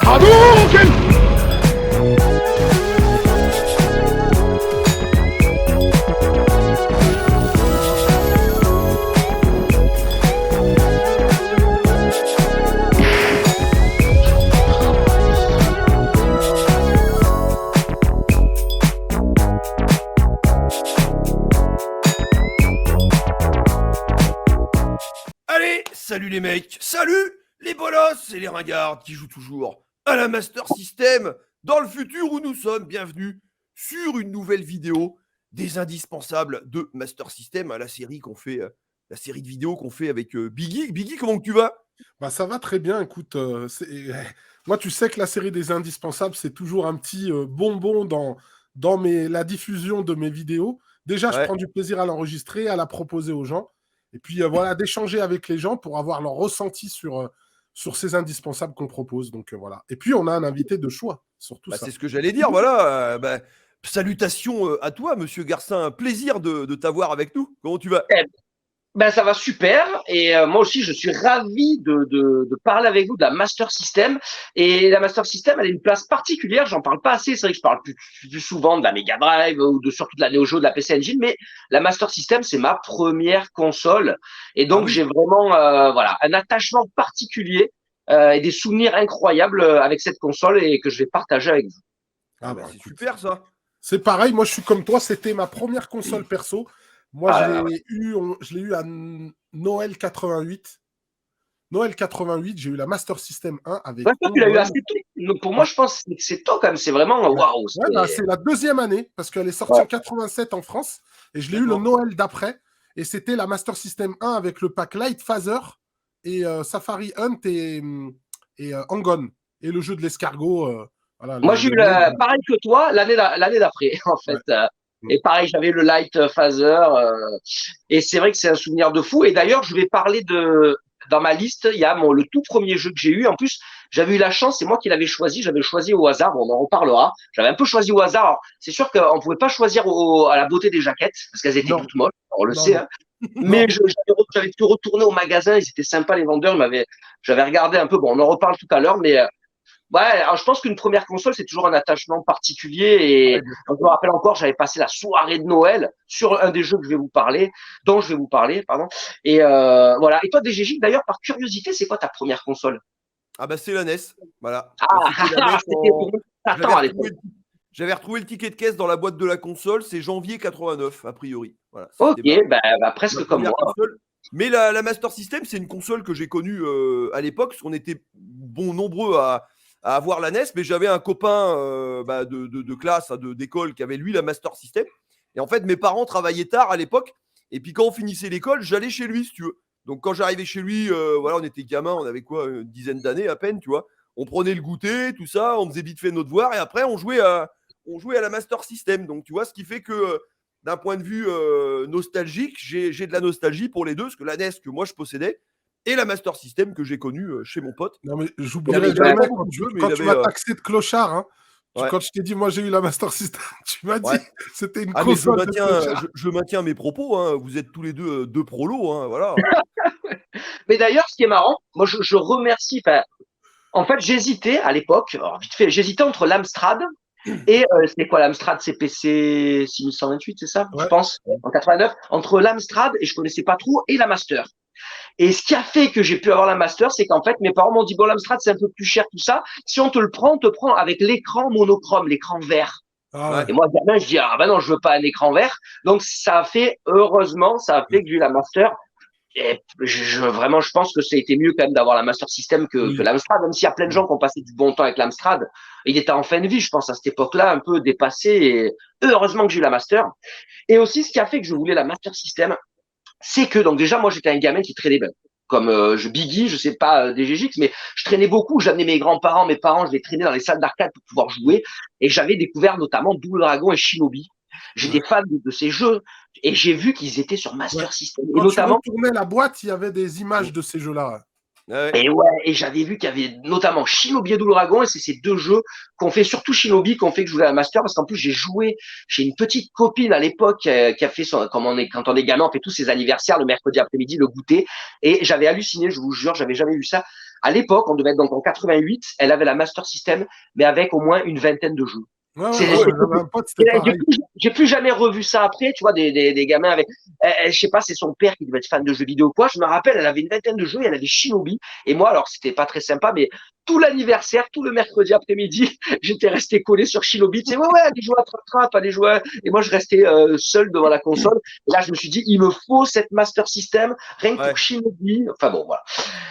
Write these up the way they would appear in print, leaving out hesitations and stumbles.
Hadouken! Allez, salut les mecs, salut les bolosses et les ringards qui jouent toujours à la Master System dans le futur où nous sommes. Bienvenue sur une nouvelle vidéo des indispensables de Master System, à la série qu'on fait, la série de vidéos qu'on fait avec Biggie. Biggie, comment tu vas? Bah ça va très bien, écoute, moi tu sais que la série des indispensables c'est toujours un petit bonbon dans la diffusion de mes vidéos. Déjà je Ouais. prends du plaisir à l'enregistrer, à la proposer aux gens, et puis voilà, d'échanger avec les gens pour avoir leur ressenti sur ces indispensables qu'on propose, donc voilà. Et puis on a un invité de choix, surtout ça. C'est ce que j'allais dire, voilà. Salutations à toi, monsieur Garcin, un plaisir de t'avoir avec nous. Comment tu vas? Ben, ça va super et moi aussi je suis ravi de parler avec vous de la Master System, et la Master System elle a une place particulière, j'en parle pas assez, c'est vrai que je parle plus souvent de la Mega Drive ou surtout de la Neo Geo, de la PC Engine, mais la Master System c'est ma première console et donc oui. j'ai vraiment voilà un attachement particulier et des souvenirs incroyables avec cette console et que je vais partager avec vous. C'est Écoute, super ça. c'est pareil, moi je suis comme toi, c'était ma première console perso. Moi, je l'ai eu à Noël 88. Noël 88, j'ai eu la Master System 1 avec. Ouais, toi, tu l'as eu assez tôt. Donc, pour moi, je pense que c'est tôt quand même. C'est vraiment waouh. Ouais, c'est la deuxième année parce qu'elle est sortie en 87 en France et je l'ai eu le Noël d'après. Et c'était la Master System 1 avec le pack Light Phaser et Safari Hunt et Hang-On et le jeu de l'escargot. Voilà, moi, j'ai eu pareil que toi l'année d'après, en fait. Ouais. Et pareil, j'avais le Light Phaser. Et c'est vrai que c'est un souvenir de fou. Et d'ailleurs, je vais parler dans ma liste, il y a le tout premier jeu que j'ai eu. En plus, j'avais eu la chance, c'est moi qui l'avais choisi. J'avais choisi au hasard. Bon, on en reparlera. J'avais un peu choisi au hasard. Alors, c'est sûr qu'on pouvait pas choisir à la beauté des jaquettes parce qu'elles étaient toutes moches. On le sait. Hein. Mais j'avais pu retourner au magasin. Ils étaient sympas, les vendeurs. J'avais regardé un peu. Bon, on en reparle tout à l'heure, mais ouais, alors je pense qu'une première console, c'est toujours un attachement particulier. Et je me rappelle encore, j'avais passé la soirée de Noël sur un des jeux que dont je vais vous parler, pardon. Et voilà. Et toi, DGJ, d'ailleurs, par curiosité, c'est quoi ta première console? C'est la NES, voilà. J'avais retrouvé le ticket de caisse dans la boîte de la console, c'est janvier 89, a priori. Voilà, ok, presque comme moi. Console. Mais la Master System, c'est une console que j'ai connue à l'époque, parce qu'on était nombreux à avoir la NES, mais j'avais un copain de classe, d'école, qui avait lui la Master System. Et en fait, mes parents travaillaient tard à l'époque, et puis quand on finissait l'école, j'allais chez lui, si tu veux. Donc quand j'arrivais chez lui, on était gamins, on avait quoi, une dizaine d'années à peine, tu vois. On prenait le goûter, tout ça, on faisait vite fait nos devoirs, et après on jouait à la Master System. Donc tu vois, ce qui fait que d'un point de vue nostalgique, j'ai de la nostalgie pour les deux, parce que la NES que moi je possédais et la Master System que j'ai connue chez mon pote. Non, mais j'oublierai jamais quand tu m'as taxé de clochard. Hein. Ouais. Quand je t'ai dit, moi j'ai eu la Master System, tu m'as dit c'était une console. Je maintiens mes propos, hein. Vous êtes tous les deux prolos, hein, voilà. Mais d'ailleurs, ce qui est marrant, moi je remercie. En fait, j'hésitais à l'époque, vite fait, j'hésitais entre l'Amstrad et c'était quoi l'Amstrad CPC 6128, c'est ça, je pense, en 89, entre l'Amstrad, et je connaissais pas trop, et la Master. Et ce qui a fait que j'ai pu avoir la Master, c'est qu'en fait, mes parents m'ont dit, bon, l'Amstrad, c'est un peu plus cher, tout ça. Si on te le prend, on te prend avec l'écran monochrome, l'écran vert. Et moi, gamin, je dis, non, je veux pas un écran vert. Donc, heureusement, ça a fait que j'ai eu la Master. Et vraiment, je pense que ça a été mieux quand même d'avoir la Master System que l'Amstrad, même s'il y a plein de gens qui ont passé du bon temps avec l'Amstrad. Il était en fin de vie, je pense, à cette époque-là, un peu dépassé. Et heureusement que j'ai eu la Master. Et aussi, ce qui a fait que je voulais la Master System, c'est que, donc déjà, moi, j'étais un gamin qui traînait comme Biggie, je sais pas DGX, mais je traînais beaucoup. J'amenais mes grands-parents, mes parents, je les traînais dans les salles d'arcade pour pouvoir jouer. Et j'avais découvert notamment Double Dragon et Shinobi. J'étais fan de ces jeux et j'ai vu qu'ils étaient sur Master System. Quand et notamment, tu retournais la boîte, il y avait des images de ces jeux-là. Et j'avais vu qu'il y avait notamment Shinobi et Double Dragon, et c'est ces deux jeux qu'on fait, surtout Shinobi, qu'on fait que je voulais à la Master, parce qu'en plus j'ai une petite copine à l'époque qui a fait quand on est gamin, on fait tous ses anniversaires le mercredi après-midi, le goûter, et j'avais halluciné, je vous jure, j'avais jamais vu ça. À l'époque, on devait être donc en 88, elle avait la Master System, mais avec au moins une vingtaine de jeux. J'avais un pote, c'était pareil. J'ai plus jamais revu ça après, tu vois, des gamins avec, je sais pas, c'est son père qui devait être fan de jeux vidéo ou quoi. Je me rappelle, elle avait une vingtaine de jeux, et elle avait Shinobi. Et moi, alors, c'était pas très sympa, mais tout l'anniversaire, tout le mercredi après-midi, j'étais resté collé sur Shinobi. Tu sais, ouais, allez jouer à Trap, allez jouer. Et moi, je restais seul devant la console. Et là, je me suis dit, il me faut cette Master System, rien que pour Shinobi. Enfin bon, voilà.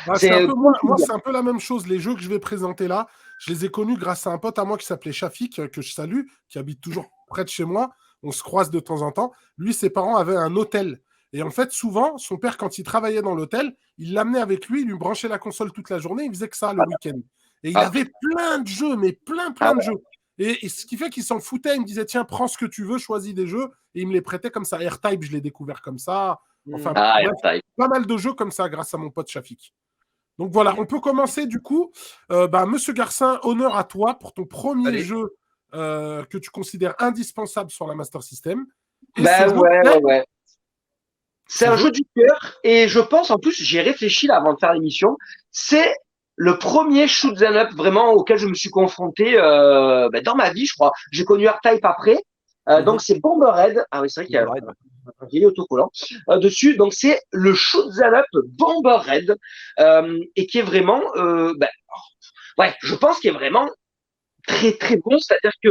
Moi, c'est un peu la même chose. Les jeux que je vais présenter là, je les ai connus grâce à un pote à moi qui s'appelait Shafik, que je salue, qui habite toujours près de chez moi. On se croise de temps en temps. Lui, ses parents avaient un hôtel. Et en fait, souvent, son père, quand il travaillait dans l'hôtel, il l'amenait avec lui, il lui branchait la console toute la journée, il faisait que ça le week-end. Et il avait plein de jeux, mais plein de jeux. Et ce qui fait qu'il s'en foutait, il me disait, tiens, prends ce que tu veux, choisis des jeux. Et il me les prêtait comme ça. R-Type, je l'ai découvert comme ça. Enfin, bref, pas mal de jeux comme ça grâce à mon pote Shafik. Donc voilà, on peut commencer du coup. Monsieur Garcin, honneur à toi pour ton premier jeu que tu considères indispensable sur la Master System. Et ouais. C'est un jeu du cœur et je pense, en plus, j'y ai réfléchi là avant de faire l'émission, c'est le premier shoot 'em up vraiment auquel je me suis confronté dans ma vie, je crois. J'ai connu R-Type après. Donc c'est Bomberhead. Ah oui, c'est vrai qu'il y a un vieil autocollant dessus. Donc c'est le shoot 'em up Bomberhead et qui est vraiment, je pense qu'il est vraiment très très bon. C'est-à-dire que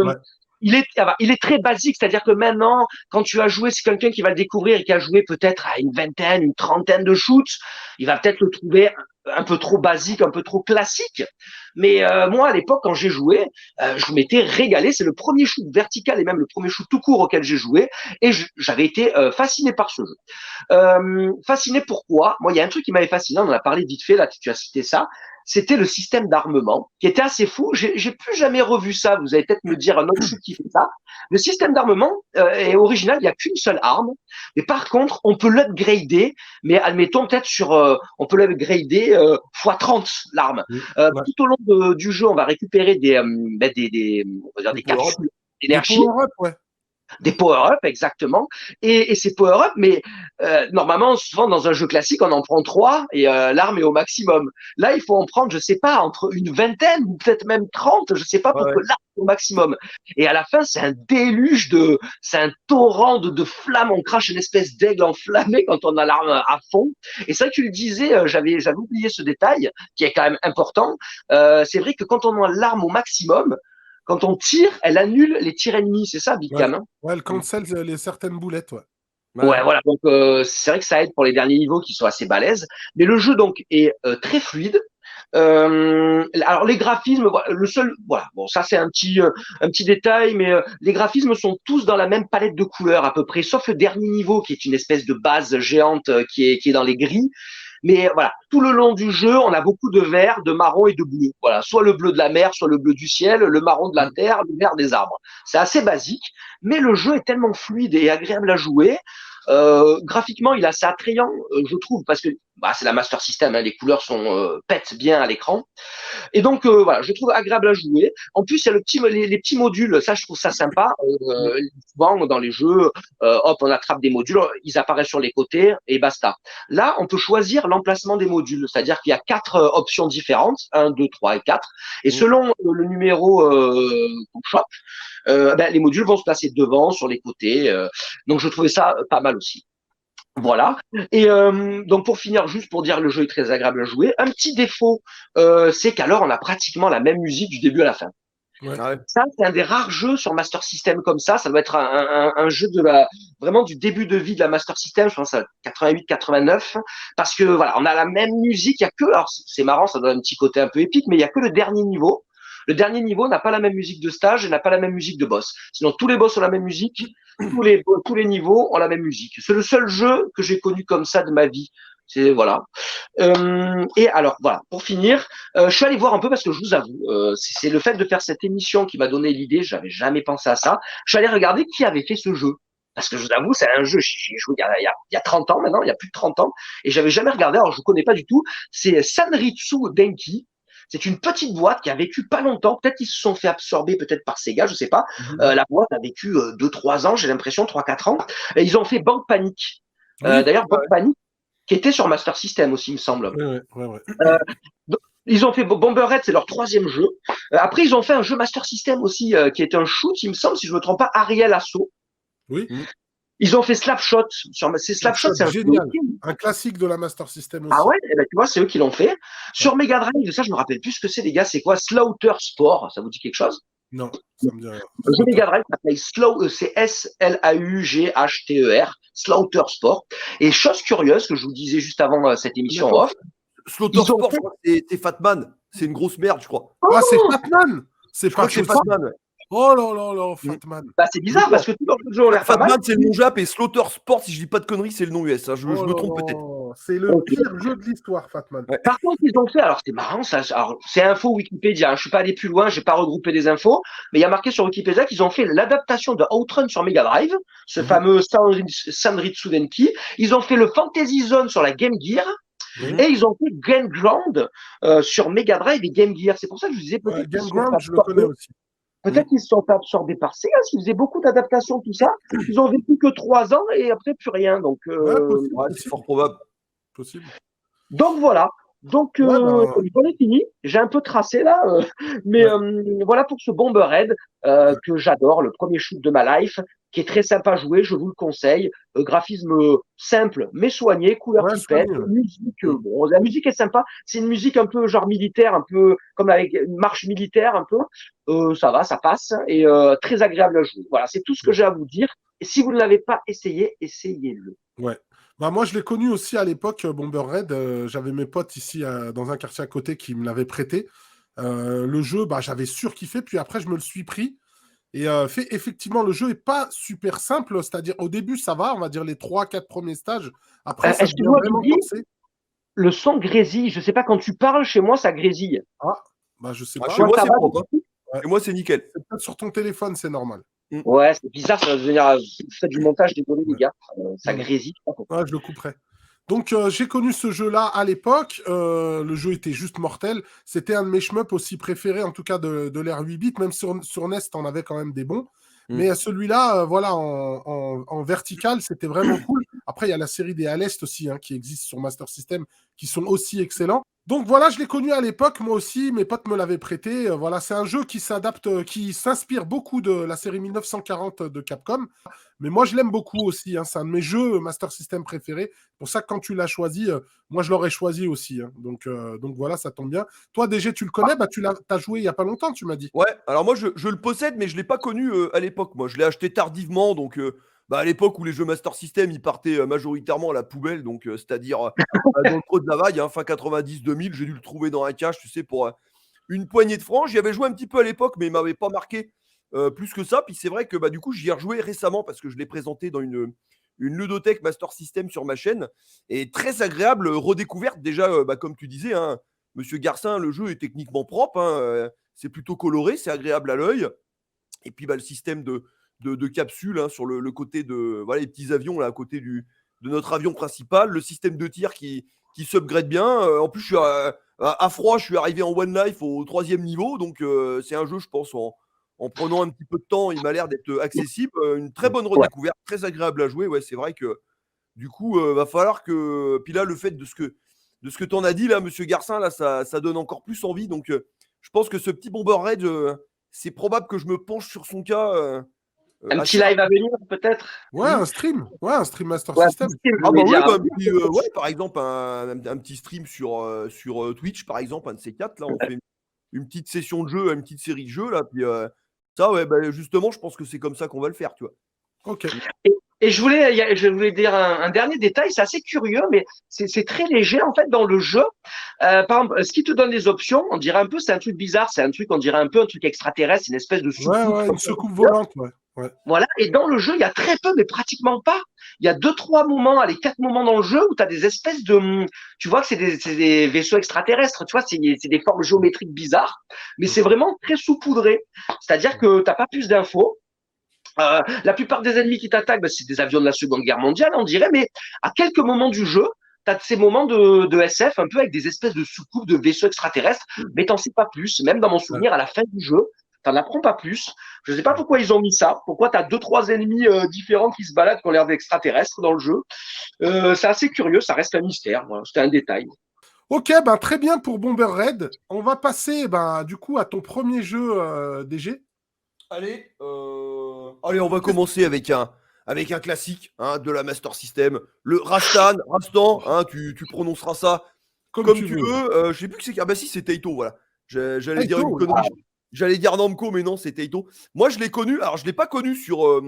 il est très basique, c'est-à-dire que maintenant, quand tu as joué, c'est quelqu'un qui va le découvrir et qui a joué peut-être à une vingtaine, une trentaine de shoots, il va peut-être le trouver un peu trop basique, un peu trop classique. Mais moi, à l'époque, quand j'ai joué, je m'étais régalé. C'est le premier shoot vertical et même le premier shoot tout court auquel j'ai joué. Et j'avais été fasciné par ce jeu. Fasciné pourquoi? Moi, il y a un truc qui m'avait fasciné, on en a parlé vite fait, là, tu as cité ça. C'était le système d'armement qui était assez fou. J'ai plus jamais revu ça. Vous allez peut-être me dire un autre shoot qui fait ça. Le système d'armement est original. Il n'y a qu'une seule arme. Mais par contre, on peut l'upgrader. Mais admettons peut-être on peut l'upgrader x 30 l'arme. Tout au long du jeu, on va récupérer des capsules d'énergie. Des power-up, exactement. Et ces power-up, mais normalement, souvent dans un jeu classique, on en prend 3 et l'arme est au maximum. Là, il faut en prendre, je sais pas, entre une vingtaine ou peut-être même 30, je sais pas, pour que l'arme est au maximum. Et à la fin, c'est un déluge c'est un torrent de flammes. On crache une espèce d'aigle enflammé quand on a l'arme à fond. Et ça, tu le disais, j'avais oublié ce détail qui est quand même important. C'est vrai que quand on a l'arme au maximum, quand on tire, elle annule les tirs ennemis, c'est ça, Bitcam? Elle cancelle certaines boulettes, Ouais, voilà. Donc c'est vrai que ça aide pour les derniers niveaux qui sont assez balèzes. Mais le jeu donc est très fluide. Alors les graphismes, bon, ça c'est un petit détail, mais les graphismes sont tous dans la même palette de couleurs à peu près, sauf le dernier niveau qui est une espèce de base géante qui est dans les gris. Mais voilà, tout le long du jeu, on a beaucoup de vert, de marron et de bleu. Voilà, soit le bleu de la mer, soit le bleu du ciel, le marron de la terre, le vert des arbres. C'est assez basique, mais le jeu est tellement fluide et agréable à jouer. Graphiquement, il est assez attrayant, je trouve, parce que c'est la Master System, hein, les couleurs pètent bien à l'écran. Et donc voilà, je trouve agréable à jouer. En plus, il y a les petits modules, ça je trouve ça sympa. Souvent dans les jeux, on attrape des modules, ils apparaissent sur les côtés et basta. Là, on peut choisir l'emplacement des modules, c'est-à-dire qu'il y a 4 options différentes, 1, 2, 3 et 4. Et selon le numéro qu'on chope, les modules vont se placer devant, sur les côtés. Donc je trouvais ça pas mal aussi. Voilà. Et donc pour finir, juste pour dire que le jeu est très agréable à jouer. Un petit défaut, c'est qu'alors on a pratiquement la même musique du début à la fin. Ça, c'est un des rares jeux sur Master System comme ça. Ça doit être un jeu vraiment du début de vie de la Master System, je pense à 88-89, parce que voilà, on a la même musique. Il y a que, alors c'est marrant, ça donne un petit côté un peu épique, mais il y a que le dernier niveau. Le dernier niveau n'a pas la même musique de stage et n'a pas la même musique de boss. Sinon, tous les boss ont la même musique, tous les niveaux ont la même musique. C'est le seul jeu que j'ai connu comme ça de ma vie. C'est voilà. Et alors voilà, pour finir, je suis allé voir un peu parce que je vous avoue, c'est le fait de faire cette émission qui m'a donné l'idée. J'avais jamais pensé à ça. Je suis allé regarder qui avait fait ce jeu. Parce que je vous avoue, c'est un jeu, j'ai joué il y a 30 ans maintenant, il y a plus de 30 ans, et j'avais jamais regardé, alors je ne connais pas du tout. C'est Sanritsu Denki. C'est une petite boîte qui a vécu pas longtemps. Peut-être qu'ils se sont fait absorber peut-être par Sega, je sais pas. La boîte a vécu 2-3 ans, j'ai l'impression, 3-4 ans. Et ils ont fait Bank Panic. D'ailleurs, Bank Panic, qui était sur Master System aussi, il me semble. Ouais. Ils ont fait Bomber Red, c'est leur 3e jeu. Après, ils ont fait un jeu Master System aussi, qui est un shoot, il me semble, si je me trompe pas, Ariel Assault. Oui. Ils ont fait Slapshot. Slapshot, c'est un génial. Un classique de la Master System aussi. Ah ouais, tu vois, c'est eux qui l'ont fait. Sur Mega Drive, ça, je me rappelle plus ce que c'est, les gars. C'est quoi? Slaughter Sport. Ça vous dit quelque chose? Non, ça me dit rien. Le jeu Mega Drive s'appelle c'est Slaughter, Slaughter Sport. Et chose curieuse que je vous disais juste avant cette émission off. Slaughter Sport, je crois que c'est Fatman. C'est une grosse merde, je crois. Ah, c'est Fatman. C'est pas Fatman. Oh là là là, Fatman. Bah, c'est bizarre parce que tous leurs jeux ont l'air pas mal. Fatman, c'est le nom Jap et Slaughter Sport, si je dis pas de conneries, c'est le nom US. Hein. Je me trompe peut-être. C'est le pire jeu de l'histoire, Fatman. Ouais. Par contre, ils ont fait, alors c'est marrant, ça, c'est info Wikipédia, hein, je suis pas allé plus loin, j'ai pas regroupé des infos, mais il y a marqué sur Wikipédia qu'ils ont fait l'adaptation de Outrun sur Mega Drive, ce fameux Sanritsu Denki. Ils ont fait le Fantasy Zone sur la Game Gear. Et ils ont fait Game Ground sur Mega Drive et Game Gear. C'est pour ça que je vous disais peut-être Game Ground, je le connais aussi. Peut-être qu'ils se sont absorbés par Sega, parce qu'ils faisaient beaucoup d'adaptations, tout ça. Ils ont vécu que 3 ans et après plus rien. Donc, c'est fort probable. Possible. Donc voilà. Donc, on est fini. J'ai un peu tracé là, mais voilà pour ce Bomber Red que j'adore, le premier shoot de ma life, qui est très sympa à jouer. Je vous le conseille. Graphisme simple mais soigné, couleur qui pète, musique. Bon, la musique est sympa. C'est une musique un peu genre militaire, un peu comme avec une marche militaire, un peu. Ça va, ça passe et très agréable à jouer. Voilà, c'est tout ce que j'ai à vous dire. Et si vous ne l'avez pas essayé, essayez-le. Ouais. Bah moi, je l'ai connu aussi à l'époque, Bomber Red. J'avais mes potes ici dans un quartier à côté qui me l'avaient prêté. Le jeu, j'avais surkiffé. Puis après, je me le suis pris. Et effectivement, le jeu est pas super simple. C'est-à-dire, au début, ça va. On va dire les 3-4 premiers stages. Après, ça devient vraiment corsé. Le son grésille. Je sais pas, quand tu parles, chez moi, ça grésille. Ah, je sais pas. Chez moi, c'est propre. Chez moi, c'est nickel. C'est peut-être sur ton téléphone, c'est normal. Ouais, c'est bizarre, ça va devenir. Faites du montage, désolé les gars. Ça grésille. Ouais, je le couperai. Donc, j'ai connu ce jeu-là à l'époque. Le jeu était juste mortel. C'était un de mes shmups aussi préférés, en tout cas de l'ère 8 bits. Même sur NES, t'en avais quand même des bons. Mais celui-là, voilà, en vertical, c'était vraiment cool. Après, il y a la série des Alest aussi, qui existe sur Master System, qui sont aussi excellents. Donc voilà, je l'ai connu à l'époque, moi aussi, mes potes me l'avaient prêté. Voilà, c'est un jeu qui s'adapte, qui s'inspire beaucoup de la série 1940 de Capcom. Mais moi, je l'aime beaucoup aussi. C'est un de mes jeux Master System préférés. Pour ça que quand tu l'as choisi, moi, je l'aurais choisi aussi. Donc voilà, ça tombe bien. Toi, DG, tu le connais, tu l'as joué il n'y a pas longtemps, tu m'as dit. Ouais, alors moi, je le possède, mais je ne l'ai pas connu à l'époque. Moi, je l'ai acheté tardivement, donc à l'époque où les jeux Master System, ils partaient majoritairement à la poubelle, donc c'est-à-dire dans le creux de la vague, fin 90-2000, j'ai dû le trouver dans un cache, tu sais, pour une poignée de francs. J'y avais joué un petit peu à l'époque, mais il ne m'avait pas marqué plus que ça. Puis c'est vrai que du coup, j'y ai rejoué récemment parce que je l'ai présenté dans une ludothèque Master System sur ma chaîne. Et très agréable redécouverte. Déjà, comme tu disais, Monsieur Garcin, le jeu est techniquement propre. C'est plutôt coloré, c'est agréable à l'œil. Et puis le système de capsules sur le côté de les petits avions là, à côté de notre avion principal. Le système de tir qui s'upgrade bien. En plus, je suis à froid, je suis arrivé en One Life au 3e niveau. Donc, c'est un jeu, je pense, en prenant un petit peu de temps, il m'a l'air d'être accessible. Une très bonne redécouverte, très agréable à jouer. Ouais, c'est vrai que du coup, va falloir que. Puis là, le fait de ce que tu en as dit, là, Monsieur Garcin, là, ça donne encore plus envie. Donc, je pense que ce petit Bomber Red, c'est probable que je me penche sur son cas. Un petit live à venir, peut-être. Ouais, un stream Master System. Par exemple, un petit stream sur Twitch, par exemple, un de ces 4. Là, on fait une petite session de jeu, une petite série de jeux. Là, puis ça, justement, je pense que c'est comme ça qu'on va le faire, tu vois. Ok. Et je voulais dire un dernier détail, c'est assez curieux, mais c'est très léger en fait dans le jeu. Par exemple, ce qui te donne des options, on dirait un peu, c'est un truc bizarre, on dirait un peu un truc extraterrestre, une espèce de soucoupe. Ouais, une soucoupe volante, ouais. Voilà, et dans le jeu, il y a très peu, mais pratiquement pas. Il y a 2-3 moments, 4 moments dans le jeu où tu as des espèces de. Tu vois que c'est des vaisseaux extraterrestres, tu vois, c'est des formes géométriques bizarres, mais c'est vraiment très saupoudré. C'est-à-dire que tu n'as pas plus d'infos. La plupart des ennemis qui t'attaquent, c'est des avions de la Seconde Guerre mondiale, on dirait, mais à quelques moments du jeu, tu as ces moments de SF un peu avec des espèces de soucoupes de vaisseaux extraterrestres, mais t'en sais pas plus. Même dans mon souvenir, à la fin du jeu, t'en apprends pas plus. Je sais pas pourquoi ils ont mis ça, pourquoi tu as 2-3 ennemis différents qui se baladent, qui ont l'air d'extraterrestres dans le jeu. C'est assez curieux, ça reste un mystère, voilà. C'était un détail. Ok, ben, très bien pour Bomber Red. On va passer du coup à ton premier jeu DG. Allez, on va commencer avec un classique hein, de la Master System, le Rastan, hein, tu prononceras ça Comme comme tu tu veux. veux. Je sais plus que c'est. Ah bah si, c'est Taito, voilà. J'allais dire Taito, une oui. connerie. J'allais dire Namco, mais non, c'est Taito. Moi, je l'ai connu. Alors, je l'ai pas connu sur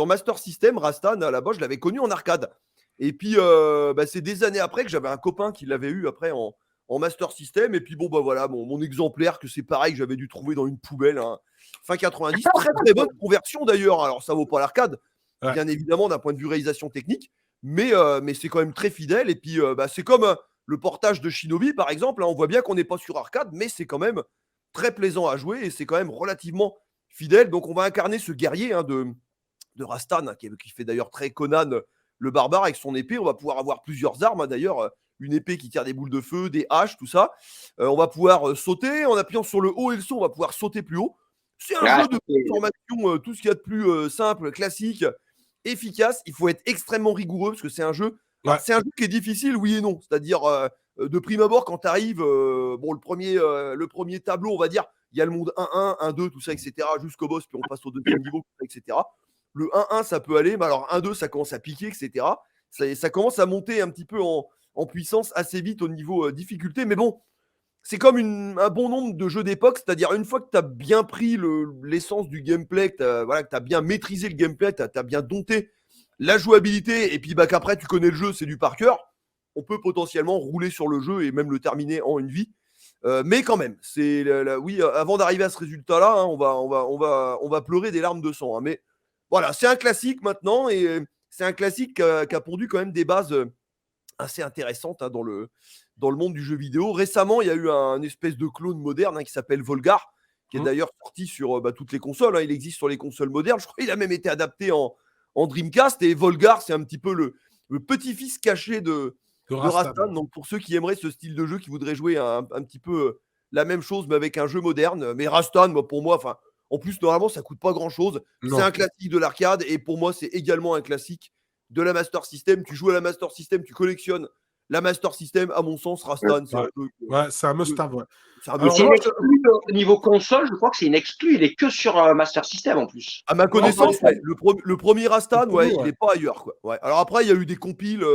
Master System. Rastan, à la base, je l'avais connu en arcade. Et puis, c'est des années après que j'avais un copain qui l'avait eu après en Master System. Et puis, bon, bah voilà, mon exemplaire, que c'est pareil, que j'avais dû trouver dans une poubelle, hein, fin 90. Très, très bonne conversion d'ailleurs. Alors, ça vaut pas l'arcade, Ouais. bien évidemment, d'un point de vue réalisation technique. Mais c'est quand même très fidèle. Et puis, c'est comme le portage de Shinobi, par exemple. Hein, on voit bien qu'on n'est pas sur arcade, mais c'est quand même très plaisant à jouer et c'est quand même relativement fidèle. Donc, on va incarner ce guerrier hein, de Rastan, hein, qui fait d'ailleurs très Conan le barbare avec son épée. On va pouvoir avoir plusieurs armes, hein, d'ailleurs. Une épée qui tire des boules de feu, des haches, tout ça. On va pouvoir sauter. En appuyant sur le haut et le saut, on va pouvoir sauter plus haut. C'est un jeu de formation, tout ce qu'il y a de plus simple, classique, efficace. Il faut être extrêmement rigoureux parce que c'est un jeu. Ouais. C'est un jeu qui est difficile, oui et non. C'est-à-dire, de prime abord, quand tu arrives, le premier tableau, on va dire, il y a le monde 1-1, 1-2, tout ça, etc., jusqu'au boss, puis on passe au deuxième niveau, etc. Le 1-1, ça peut aller, mais alors 1-2, ça commence à piquer, etc. Ça commence à monter un petit peu en puissance assez vite au niveau difficulté. Mais bon, c'est comme un bon nombre de jeux d'époque, c'est-à-dire une fois que tu as bien pris l'essence du gameplay, que tu as bien maîtrisé le gameplay, tu as bien dompté la jouabilité, et puis qu'après tu connais le jeu, c'est du par cœur, on peut potentiellement rouler sur le jeu et même le terminer en une vie. Mais quand même, oui, avant d'arriver à ce résultat-là, hein, on va pleurer des larmes de sang. Hein, mais voilà, c'est un classique maintenant, et c'est un classique qui a pondu quand même des bases assez intéressantes hein, dans le monde du jeu vidéo. Récemment, il y a eu un espèce de clone moderne hein, qui s'appelle Volgar, qui est d'ailleurs sorti sur toutes les consoles. Hein. Il existe sur les consoles modernes. Je crois qu'il a même été adapté en Dreamcast. Et Volgar, c'est un petit peu le petit-fils caché de Rastan. Donc, pour ceux qui aimeraient ce style de jeu, qui voudraient jouer un petit peu la même chose, mais avec un jeu moderne. Mais Rastan, pour moi, en plus, normalement, ça coûte pas grand-chose. C'est un classique de l'arcade. Et pour moi, c'est également un classique de la Master System. Tu joues à la Master System, tu collectionnes la Master System. À mon sens, Rastan, c'est un truc. Ouais, c'est un must-have. Ouais. C'est une exclue au niveau console, je crois que c'est une exclue. Il est que sur Master System en plus. À ma connaissance, le premier Rastan, il n'est pas ailleurs. Quoi. Ouais. Alors après, il y a eu des compiles,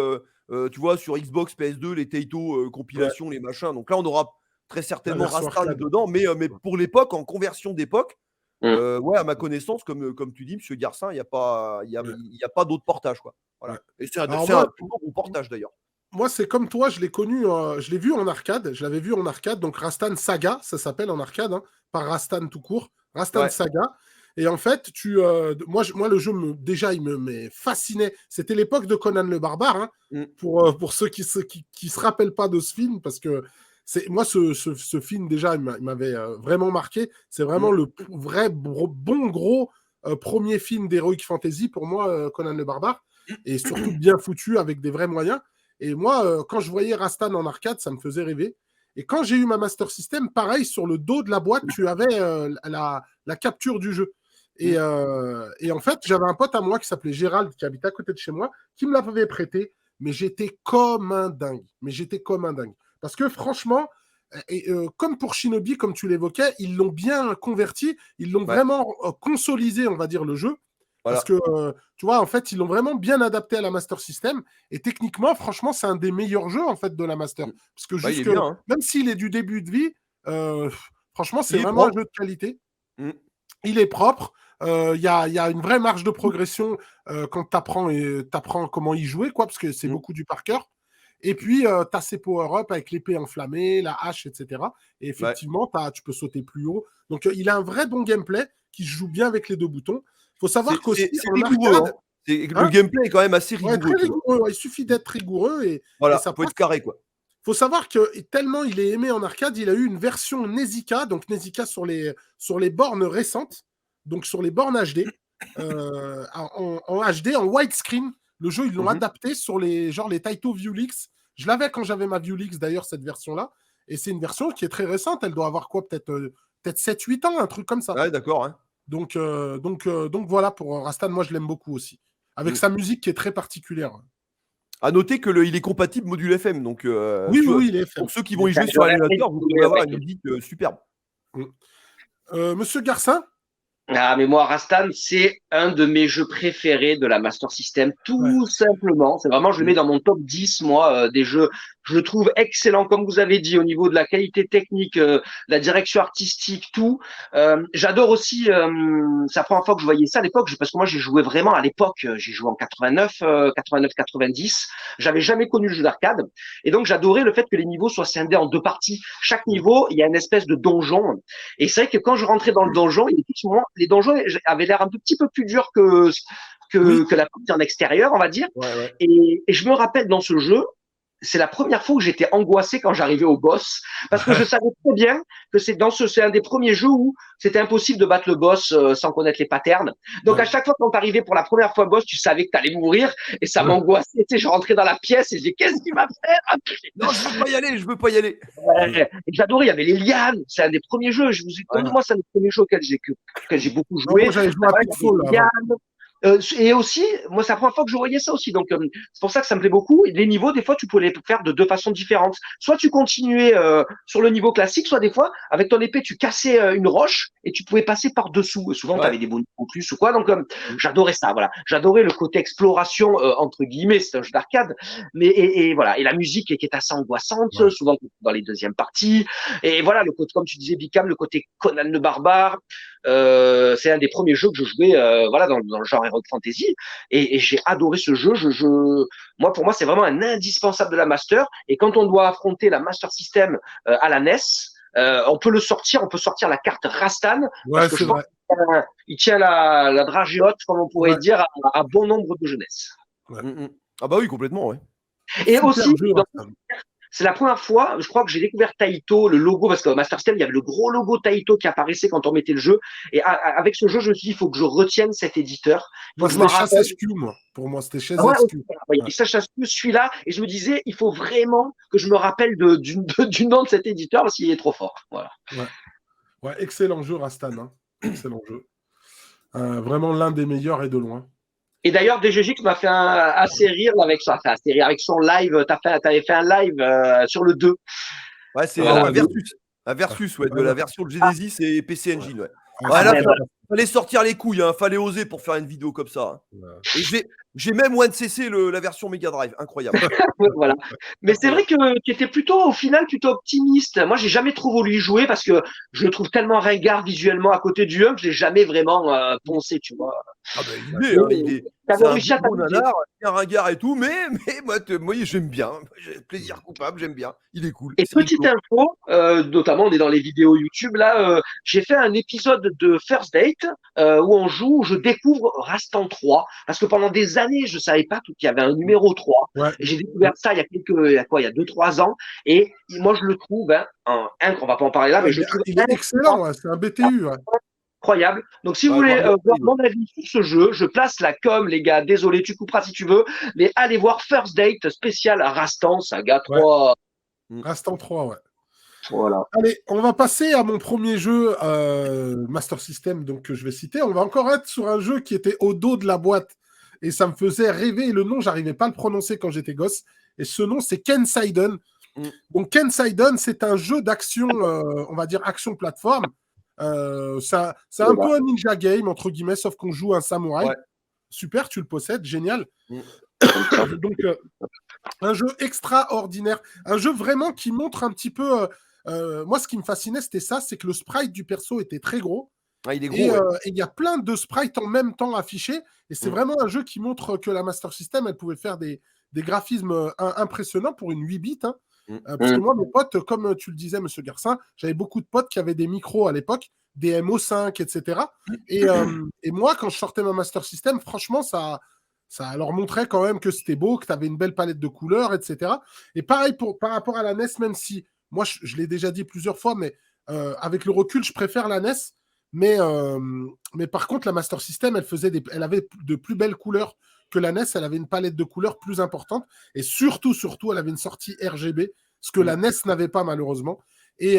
tu vois, sur Xbox, PS2, les Taito compilations, les machins. Donc là, on aura très certainement Rastan dedans. Mais pour l'époque, en conversion d'époque, à ma connaissance, comme tu dis, Monsieur Garcin, il n'y a pas d'autre portage. Quoi. Voilà. Et c'est un bon portage d'ailleurs. Moi, c'est comme toi, je l'ai connu, je l'ai vu en arcade, je l'avais vu en arcade, donc Rastan Saga, ça s'appelle en arcade, hein, par Rastan tout court, Rastan Saga. Et en fait, moi, le jeu, déjà, il me fascinait. C'était l'époque de Conan le Barbare, hein, pour ceux qui se rappellent pas de ce film, parce que moi, ce film, déjà, il m'avait vraiment marqué. C'est vraiment le vrai bon gros premier film d'Heroic Fantasy pour moi, Conan le Barbare, et surtout bien foutu avec des vrais moyens. Et moi, quand je voyais Rastan en arcade, ça me faisait rêver. Et quand j'ai eu ma Master System, pareil, sur le dos de la boîte, tu avais la capture du jeu. Et en fait, j'avais un pote à moi qui s'appelait Gérald, qui habitait à côté de chez moi, qui me l'avait prêté. Mais j'étais comme un dingue. Parce que franchement, comme pour Shinobi, comme tu l'évoquais, ils l'ont bien converti, ils l'ont vraiment consolidé, on va dire, le jeu. Voilà. Parce que, tu vois, en fait, ils l'ont vraiment bien adapté à la Master System. Et techniquement, franchement, c'est un des meilleurs jeux, en fait, de la Master. Parce que bien, hein. même s'il est du début de vie, franchement, c'est vraiment un jeu de qualité. Il est propre. Il y a une vraie marge de progression quand tu apprends comment y jouer, quoi, parce que c'est beaucoup du par cœur. Et puis, tu as ces power-up avec l'épée enflammée, la hache, etc. Et effectivement, tu peux sauter plus haut. Donc, il a un vrai bon gameplay qui se joue bien avec les deux boutons. Il faut savoir qu'aussi, c'est rigoureux. Arcade, le gameplay est quand même assez rigoureux. Très rigoureux. Il suffit d'être rigoureux. Et ça peut être carré, quoi. Il faut savoir que tellement il est aimé en arcade, il a eu une version Nezica, donc Nezica sur les bornes récentes, donc sur les bornes HD, en HD, en widescreen. Le jeu, ils l'ont adapté sur les Taito Viewlix. Je l'avais quand j'avais ma Viewlix, d'ailleurs, cette version-là. Et c'est une version qui est très récente. Elle doit avoir quoi, peut-être 7-8 ans, un truc comme ça. Ouais, d'accord. Hein. Donc voilà, pour Rastan, moi, je l'aime beaucoup aussi. Avec sa musique qui est très particulière. À noter il est compatible module FM. Donc, oui, il est FM. Pour ceux qui vont y jouer sur l'émulateur, vous pouvez avoir une musique superbe. Monsieur Garcin? Ah, mais moi, Rastan, c'est un de mes jeux préférés de la Master System, tout simplement. C'est vraiment, je le mets dans mon top 10, moi, des jeux. Je le trouve excellent, comme vous avez dit, au niveau de la qualité technique, la direction artistique, tout. J'adore aussi, c'est la première fois que je voyais ça à l'époque, parce que moi, j'ai joué vraiment à l'époque, j'ai joué en 89-90. J'avais jamais connu le jeu d'arcade. Et donc, j'adorais le fait que les niveaux soient scindés en deux parties. Chaque niveau, il y a une espèce de donjon. Et c'est vrai que quand je rentrais dans le donjon, effectivement, les donjons avaient l'air un petit peu plus durs que la partie en extérieur, on va dire. Ouais. Et je me rappelle dans ce jeu, c'est la première fois où j'étais angoissé quand j'arrivais au boss, parce que je savais très bien que c'est un des premiers jeux où c'était impossible de battre le boss sans connaître les patterns. Donc à chaque fois quand t'arrivais pour la première fois boss, tu savais que t'allais mourir et ça m'angoissait. Tu sais, je rentrais dans la pièce et je disais qu'est-ce qu'il va faire? Non, je veux pas y aller. Et j'adorais, il y avait les lianes. C'est un des premiers jeux. Je vous ai dit, moi, c'est un des premiers jeux auxquels j'ai beaucoup joué. Moi, j'avais joué à Pitfall. Et aussi, moi, c'est la première fois que je voyais ça aussi. Donc, c'est pour ça que ça me plaît beaucoup. Et les niveaux, des fois, tu pouvais les faire de deux façons différentes. Soit tu continuais sur le niveau classique, soit des fois, avec ton épée, tu cassais une roche et tu pouvais passer par-dessous. Souvent, tu avais des bonus en plus ou quoi. Donc, j'adorais ça. Voilà. J'adorais le côté exploration, entre guillemets. C'est un jeu d'arcade. Mais, et voilà. Et la musique qui est assez angoissante, souvent dans les deuxièmes parties. Et voilà, le côté, comme tu disais, Bicam, le côté Conan le barbare. C'est un des premiers jeux que je jouais voilà dans le genre Heroic Fantasy et j'ai adoré ce jeu. Moi pour moi c'est vraiment un indispensable de la Master et quand on doit affronter la Master System à la NES, on peut sortir la carte Rastan parce que je pense qu'il tient la dragée haute comme on pourrait dire à bon nombre de jeunesse. Ah bah oui complètement ouais. Et aussi c'est la première fois, je crois que j'ai découvert Taito, le logo, parce que Master System, il y avait le gros logo Taito qui apparaissait quand on mettait le jeu. Et avec ce jeu, je me suis dit, il faut que je retienne cet éditeur. Moi, c'était Chasse-SQ, moi. Pour moi, c'était Chasse-SQ. Chasse-SQ, celui-là. Et je me disais, il faut vraiment que je me rappelle du nom de cet éditeur parce qu'il est trop fort. Voilà. Ouais, excellent jeu, Rastan. Hein. Excellent jeu. Vraiment l'un des meilleurs et de loin. Et d'ailleurs, DGX m'a fait assez rire avec ça. Enfin, assez rire avec son live. T'avais fait un live sur le 2. Ouais, c'est un Versus, de la version de Genesis et PC Engine. Ouais. Fallait sortir les couilles, fallait oser pour faire une vidéo comme ça. Et j'ai même OneCC la version Mega Drive, incroyable. Voilà. Mais c'est vrai que tu étais au final plutôt optimiste. Moi, j'ai jamais trop voulu y jouer parce que je le trouve tellement ringard visuellement à côté du 1 que je l'ai jamais vraiment poncé, tu vois. Ah ben il est c'est un bon nanar, un ringard et tout, mais moi j'aime bien. J'ai plaisir coupable, j'aime bien. Il est cool. Et petite info, notamment on est dans les vidéos YouTube là, j'ai fait un épisode de First Date où je découvre Rastan 3 parce que pendant des années je savais pas qu'il y avait un numéro 3. Ouais. J'ai découvert ça il y a 2-3 ans et moi je le trouve on va pas en parler là, mais je trouve il est excellent, c'est un BTU. Incroyable. Donc, si vous voulez voir mon avis sur ce jeu, je place la com, les gars. Désolé, tu couperas si tu veux. Mais allez voir First Date spécial Rastan, Saga 3. Rastan 3, ouais. Voilà. Allez, on va passer à mon premier jeu Master System donc, que je vais citer. On va encore être sur un jeu qui était au dos de la boîte. Et ça me faisait rêver. Et le nom, j'arrivais pas à le prononcer quand j'étais gosse. Et ce nom, c'est Kenseiden. Donc, Kenseiden, c'est un jeu d'action, on va dire action plateforme. C'est un peu un ninja game entre guillemets, sauf qu'on joue un samouraï. Super, tu le possèdes, génial. Donc un jeu extraordinaire, un jeu vraiment qui montre un petit peu. Moi, ce qui me fascinait, c'était ça, c'est que le sprite du perso était très gros. Il est gros. Et il y a plein de sprites en même temps affichés. Et c'est vraiment un jeu qui montre que la Master System, elle pouvait faire des graphismes impressionnants pour une 8 bits. Hein. Parce que moi, mes potes, comme tu le disais, monsieur Garcin, j'avais beaucoup de potes qui avaient des micros à l'époque, des MO5, etc. Et moi, quand je sortais ma Master System, franchement, ça leur montrait quand même que c'était beau, que tu avais une belle palette de couleurs, etc. Et pareil par rapport à la NES, même si, moi, je l'ai déjà dit plusieurs fois, mais avec le recul, je préfère la NES. Mais par contre, la Master System, elle avait de plus belles couleurs que la NES, elle avait une palette de couleurs plus importante et surtout, elle avait une sortie RGB, ce que la NES n'avait pas malheureusement. Et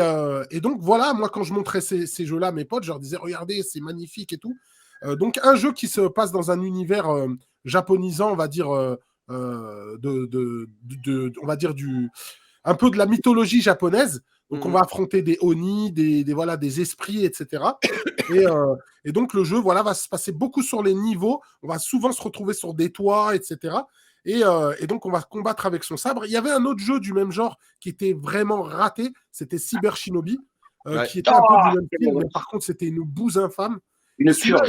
donc voilà, moi quand je montrais ces jeux-là à mes potes, je leur disais regardez, c'est magnifique et tout. Donc un jeu qui se passe dans un univers japonisant, on va dire on va dire un peu de la mythologie japonaise. Donc, on va affronter des oni, des esprits, etc. Et donc, le jeu va se passer beaucoup sur les niveaux. On va souvent se retrouver sur des toits, etc. Et donc, on va combattre avec son sabre. Il y avait un autre jeu du même genre qui était vraiment raté. C'était Cyber Shinobi, qui était un peu du même style, mais par contre, c'était une bouse infâme. Celui-là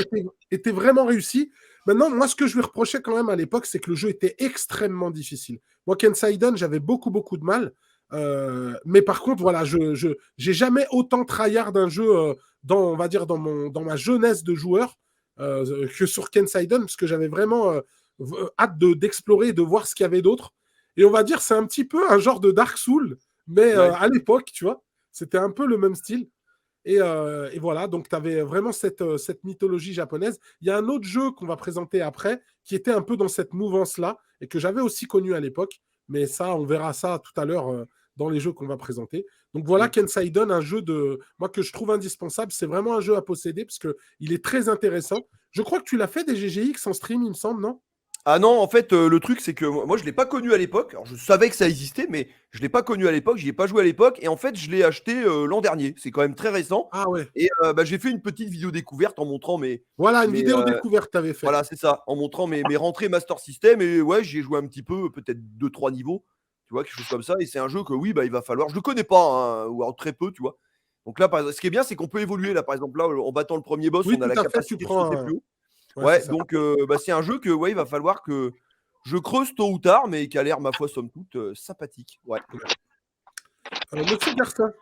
était vraiment réussi. Maintenant, moi, ce que je lui reprochais quand même à l'époque, c'est que le jeu était extrêmement difficile. Moi, Kensaiden, j'avais beaucoup de mal. Mais par contre, voilà, j'ai jamais autant tryhard un jeu on va dire, dans ma jeunesse de joueur que sur Kensaiden, parce que j'avais vraiment hâte d'explorer et de voir ce qu'il y avait d'autre. Et on va dire, c'est un petit peu un genre de Dark Souls, mais à l'époque, tu vois, c'était un peu le même style. Et voilà, donc tu avais vraiment cette mythologie japonaise. Il y a un autre jeu qu'on va présenter après qui était un peu dans cette mouvance-là et que j'avais aussi connu à l'époque. Mais ça, on verra ça tout à l'heure dans les jeux qu'on va présenter. Donc voilà, Kensaiden, un jeu moi que je trouve indispensable. C'est vraiment un jeu à posséder parce qu'il est très intéressant. Je crois que tu l'as fait des GGX en stream, il me semble, non? Ah non, en fait, le truc, c'est que moi, je l'ai pas connu à l'époque. Alors, je savais que ça existait, mais je l'ai pas connu à l'époque, j'y ai pas joué à l'époque. Et en fait, je l'ai acheté l'an dernier. C'est quand même très récent. Ah ouais. Et j'ai fait une petite vidéo découverte en montrant Voilà, une vidéo découverte, tu avais fait. Voilà, c'est ça, en montrant mes rentrées Master System. Et ouais, j'y ai joué un petit peu, peut-être 2-3 niveaux, tu vois, quelque chose comme ça. Et c'est un jeu que, oui, il va falloir. Je le connais pas, hein, ou alors très peu, tu vois. Donc là, ce qui est bien, c'est qu'on peut évoluer. Là, par exemple, là, en battant le premier boss, Oui, on a la tout à fait, capacité de sauter plus haut. Ouais, donc c'est un jeu que il va falloir que je creuse tôt ou tard, mais qui a l'air, ma foi, somme toute, sympathique. Ouais. Monsieur Garcin.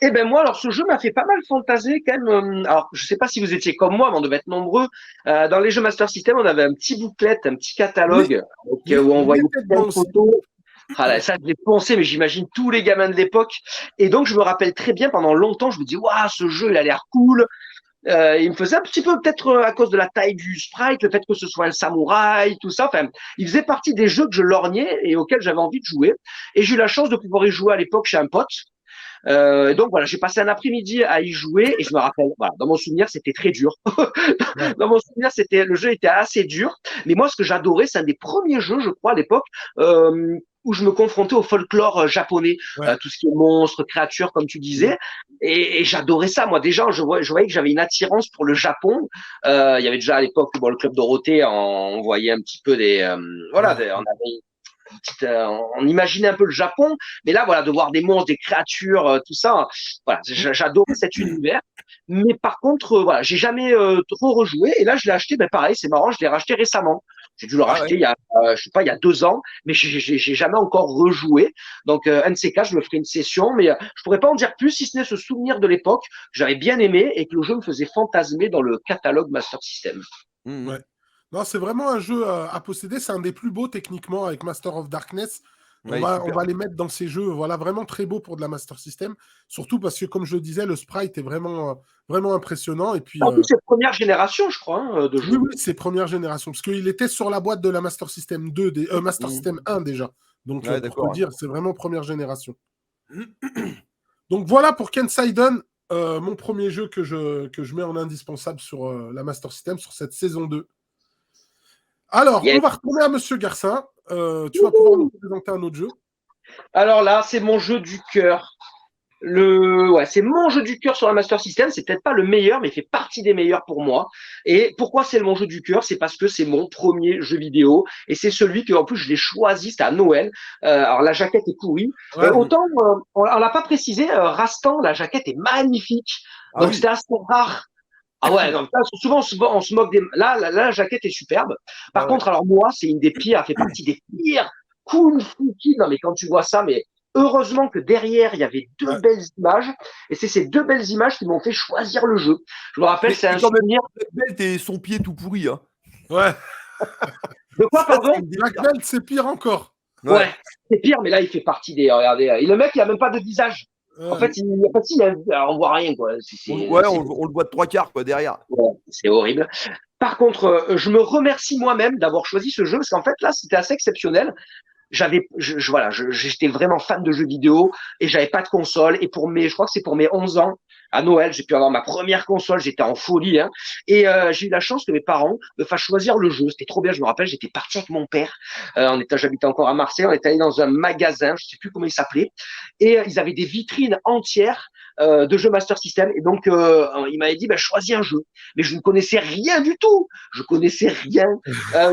Eh ben moi, alors ce jeu m'a fait pas mal fantaser quand même. Alors je sais pas si vous étiez comme moi, mais on devait être nombreux. Dans les jeux Master System, on avait un petit booklet, un petit catalogue où on voyait plein de photos. Ah là, ça, je l'ai pensé, mais j'imagine tous les gamins de l'époque. Et donc, je me rappelle très bien, pendant longtemps, je me dis, waouh, ce jeu, il a l'air cool. Il me faisait un petit peu, peut-être à cause de la taille du sprite, le fait que ce soit un samouraï, tout ça. Enfin, il faisait partie des jeux que je lorgnais et auxquels j'avais envie de jouer. Et j'ai eu la chance de pouvoir y jouer à l'époque chez un pote. Donc voilà, j'ai passé un après-midi à y jouer et je me rappelle, voilà, dans mon souvenir, c'était très dur. Dans mon souvenir, le jeu était assez dur. Mais moi, ce que j'adorais, c'est un des premiers jeux, je crois, à l'époque, où je me confrontais au folklore japonais, tout ce qui est monstres, créatures, comme tu disais. Et j'adorais ça. Moi, déjà, je voyais que j'avais une attirance pour le Japon. Il y avait déjà à l'époque, le Club Dorothée, on voyait un petit peu on avait on imaginait un peu le Japon, mais là, voilà, de voir des monstres, des créatures, tout ça, voilà, j'adorais cet univers. Mais par contre, voilà, j'ai jamais trop rejoué. Et là, je l'ai acheté, ben pareil, c'est marrant, je l'ai racheté récemment. J'ai dû le racheter il y a, je sais pas, il y a 2 ans, mais j'ai jamais encore rejoué. Donc, un de ces cas, je me ferai une session, mais je pourrais pas en dire plus, si ce n'est ce souvenir de l'époque que j'avais bien aimé et que le jeu me faisait fantasmer dans le catalogue Master System. Ouais. Non, c'est vraiment un jeu à posséder. C'est un des plus beaux techniquement avec Master of Darkness. On va les mettre dans ces jeux, voilà, vraiment très beaux pour de la Master System. Surtout parce que, comme je le disais, le sprite est vraiment, vraiment impressionnant. Et puis, en plus, c'est première génération, je crois, de jeux. Oui, c'est première génération. Parce qu'il était sur la boîte de la Master System 2, Master System 1 déjà. Donc, pour te dire, c'est vraiment première génération. Donc, voilà pour Kensaiden, mon premier jeu que je mets en indispensable sur la Master System, sur cette saison 2. Alors, on va retourner à Monsieur Garcin. Tu vas pouvoir nous présenter un autre jeu. Alors là, c'est mon jeu du cœur. C'est mon jeu du cœur sur la Master System. C'est peut-être pas le meilleur, mais il fait partie des meilleurs pour moi. Et pourquoi c'est mon jeu du cœur? C'est parce que c'est mon premier jeu vidéo et c'est celui que, en plus, je l'ai choisi. C'était à Noël. Alors la jaquette est pourrie. Autant on l'a pas précisé. Rastan, la jaquette est magnifique. Donc c'était assez rare. Ah ouais, donc là, souvent on se moque des. Là, la jaquette est superbe. Par contre, alors moi, c'est une des pires, elle fait partie des pires. Cool, Fouki. Non, mais quand tu vois ça, mais heureusement que derrière, il y avait deux belles images. Et c'est ces deux belles images qui m'ont fait choisir le jeu. Je me rappelle, c'est un souvenir. Black Belt et son pied tout pourri. Hein. Ouais. De quoi, pardon? Black Belt, c'est pire encore. Ouais, c'est pire, mais là, il fait partie des. Regardez. Et le mec, il a même pas de visage. En fait, on voit rien, quoi. On le voit de 3/4, quoi, derrière. Ouais, c'est horrible. Par contre, je me remercie moi-même d'avoir choisi ce jeu parce qu'en fait, là, c'était assez exceptionnel. J'étais vraiment fan de jeux vidéo et j'avais pas de console. Et je crois que c'est pour mes 11 ans, à Noël, j'ai pu avoir ma première console, j'étais en folie, hein. Et j'ai eu la chance que mes parents me fassent choisir le jeu. C'était trop bien, je me rappelle, j'étais parti avec mon père. J'habitais encore à Marseille, on était allé dans un magasin, je sais plus comment il s'appelait, et ils avaient des vitrines entières de jeux Master System. Et donc, il m'avait dit, choisis un jeu. Mais je ne connaissais rien du tout. Je connaissais rien.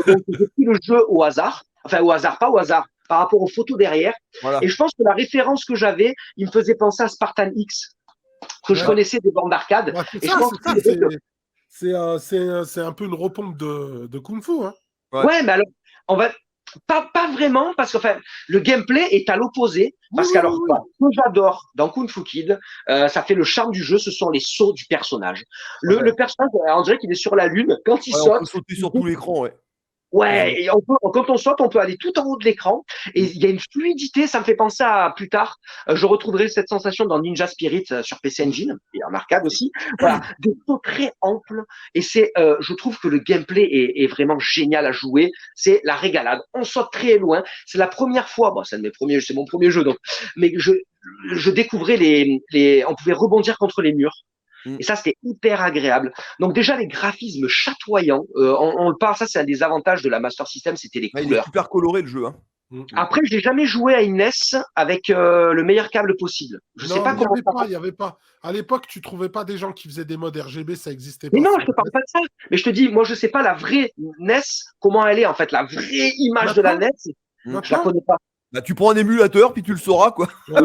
Donc, j'ai pris le jeu au hasard. Enfin, au hasard, pas au hasard, par rapport aux photos derrière. Voilà. Et je pense que la référence que j'avais, il me faisait penser à Spartan X, que je connaissais des bornes d'arcade. C'est un peu une repompe de Kung Fu. Hein. Ouais, mais alors, on va. Pas vraiment, parce que le gameplay est à l'opposé. Parce que ce que j'adore dans Kung Fu Kid, ça fait le charme du jeu, ce sont les sauts du personnage. Le personnage, on dirait qu'il est sur la lune. Quand il saute. On peut sauter sur tout l'écran, ouais. Ouais, et quand on saute, on peut aller tout en haut de l'écran et il y a une fluidité, ça me fait penser à plus tard. Je retrouverai cette sensation dans Ninja Spirit sur PC Engine et en arcade aussi. Voilà, des sauts très amples et je trouve que le gameplay est vraiment génial à jouer. C'est la régalade. On saute très loin. C'est la première fois, c'est mon premier jeu donc, mais je découvrais on pouvait rebondir contre les murs. Et ça, c'était hyper agréable. Donc déjà, les graphismes chatoyants, on le parle, ça c'est un des avantages de la Master System, c'était les couleurs. Il est super coloré le jeu. Hein. Après, je n'ai jamais joué à une NES avec le meilleur câble possible. Je sais pas comment il y avait pas. À l'époque, tu trouvais pas des gens qui faisaient des modes RGB, ça existait pas. Mais non, je te parle pas de ça. Mais je te dis, moi, je sais pas la vraie NES, comment elle est en fait, la vraie image de la NES. Je la connais pas. Tu prends un émulateur, puis tu le sauras, quoi. Ouais,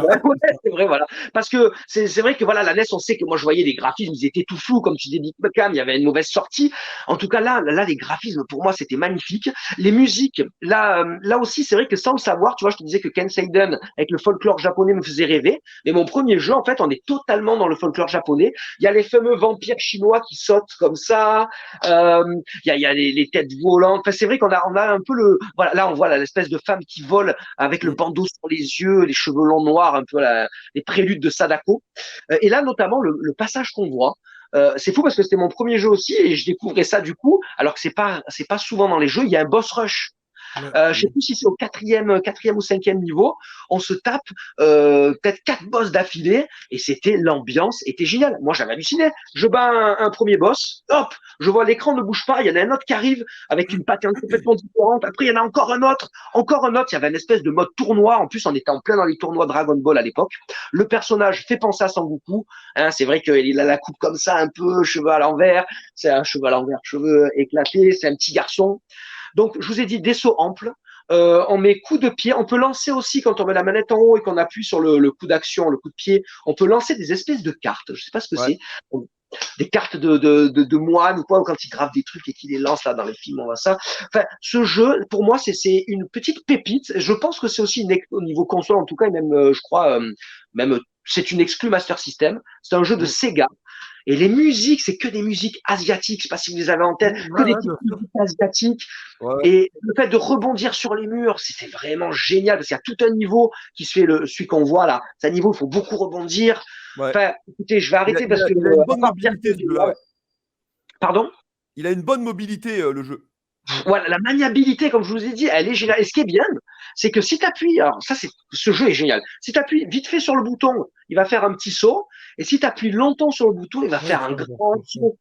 c'est vrai, voilà. Parce que c'est vrai que voilà, la NES, on sait que moi, je voyais les graphismes, ils étaient tout flous, comme tu dis, Bitcam, il y avait une mauvaise sortie. En tout cas, là, les graphismes, pour moi, c'était magnifique. Les musiques, là aussi, c'est vrai que sans le savoir, tu vois, je te disais que Ken Seiden, avec le folklore japonais, me faisait rêver. Mais mon premier jeu, en fait, on est totalement dans le folklore japonais. Il y a les fameux vampires chinois qui sautent comme ça. Il y a les têtes volantes. Enfin, c'est vrai qu'on a un peu voilà, là, on voit l'espèce de femme qui vole avec le bandeau sur les yeux, les cheveux longs noirs, un peu les préludes de Sadako. Et là, notamment, le passage qu'on voit, c'est fou parce que c'était mon premier jeu aussi et je découvrais ça du coup, alors que c'est pas souvent dans les jeux, il y a un boss rush. Je sais plus si c'est au quatrième ou cinquième niveau, on se tape peut-être 4 boss d'affilée et l'ambiance était géniale. Moi j'avais halluciné. Je bats un premier boss, hop, je vois l'écran ne bouge pas, il y en a un autre qui arrive avec une pattern complètement différente. Après il y en a encore un autre. Il y avait une espèce de mode tournoi. En plus on était en plein dans les tournois Dragon Ball à l'époque. Le personnage fait penser à Sangoku. Hein, c'est vrai qu'il a la coupe comme ça, un peu cheveux à l'envers. C'est un cheveu à l'envers, cheveux éclatés. C'est un petit garçon. Donc, je vous ai dit des sauts amples. On met coup de pied. On peut lancer aussi, quand on met la manette en haut et qu'on appuie sur le coup d'action, le coup de pied, on peut lancer des espèces de cartes. Je ne sais pas ce que c'est. Des cartes de moines ou quoi, ou quand ils gravent des trucs et qu'ils les lancent là dans les films, on voit ça. Enfin, ce jeu, pour moi, c'est une petite pépite. Je pense que c'est aussi au niveau console, en tout cas, et même, je crois, même, c'est une exclue Master System. C'est un jeu de Sega. Et les musiques, c'est que des musiques asiatiques. Je ne sais pas si vous les avez en tête, que des musiques asiatiques. Ouais. Et le fait de rebondir sur les murs, c'était vraiment génial parce qu'il y a tout un niveau qui se fait celui qu'on voit là. C'est un niveau où il faut beaucoup rebondir. Ouais. Enfin, écoutez, je vais arrêter parce que. Il a une bonne mobilité, ce jeu-là. Pardon ? Il a une bonne mobilité, le jeu. Voilà, la maniabilité, comme je vous ai dit, elle est géniale. Et ce qui est bien, c'est que si tu appuies, alors ça, ce jeu est génial. Si tu appuies vite fait sur le bouton, il va faire un petit saut. Et si tu appuies longtemps sur le bouton, il va faire un grand saut.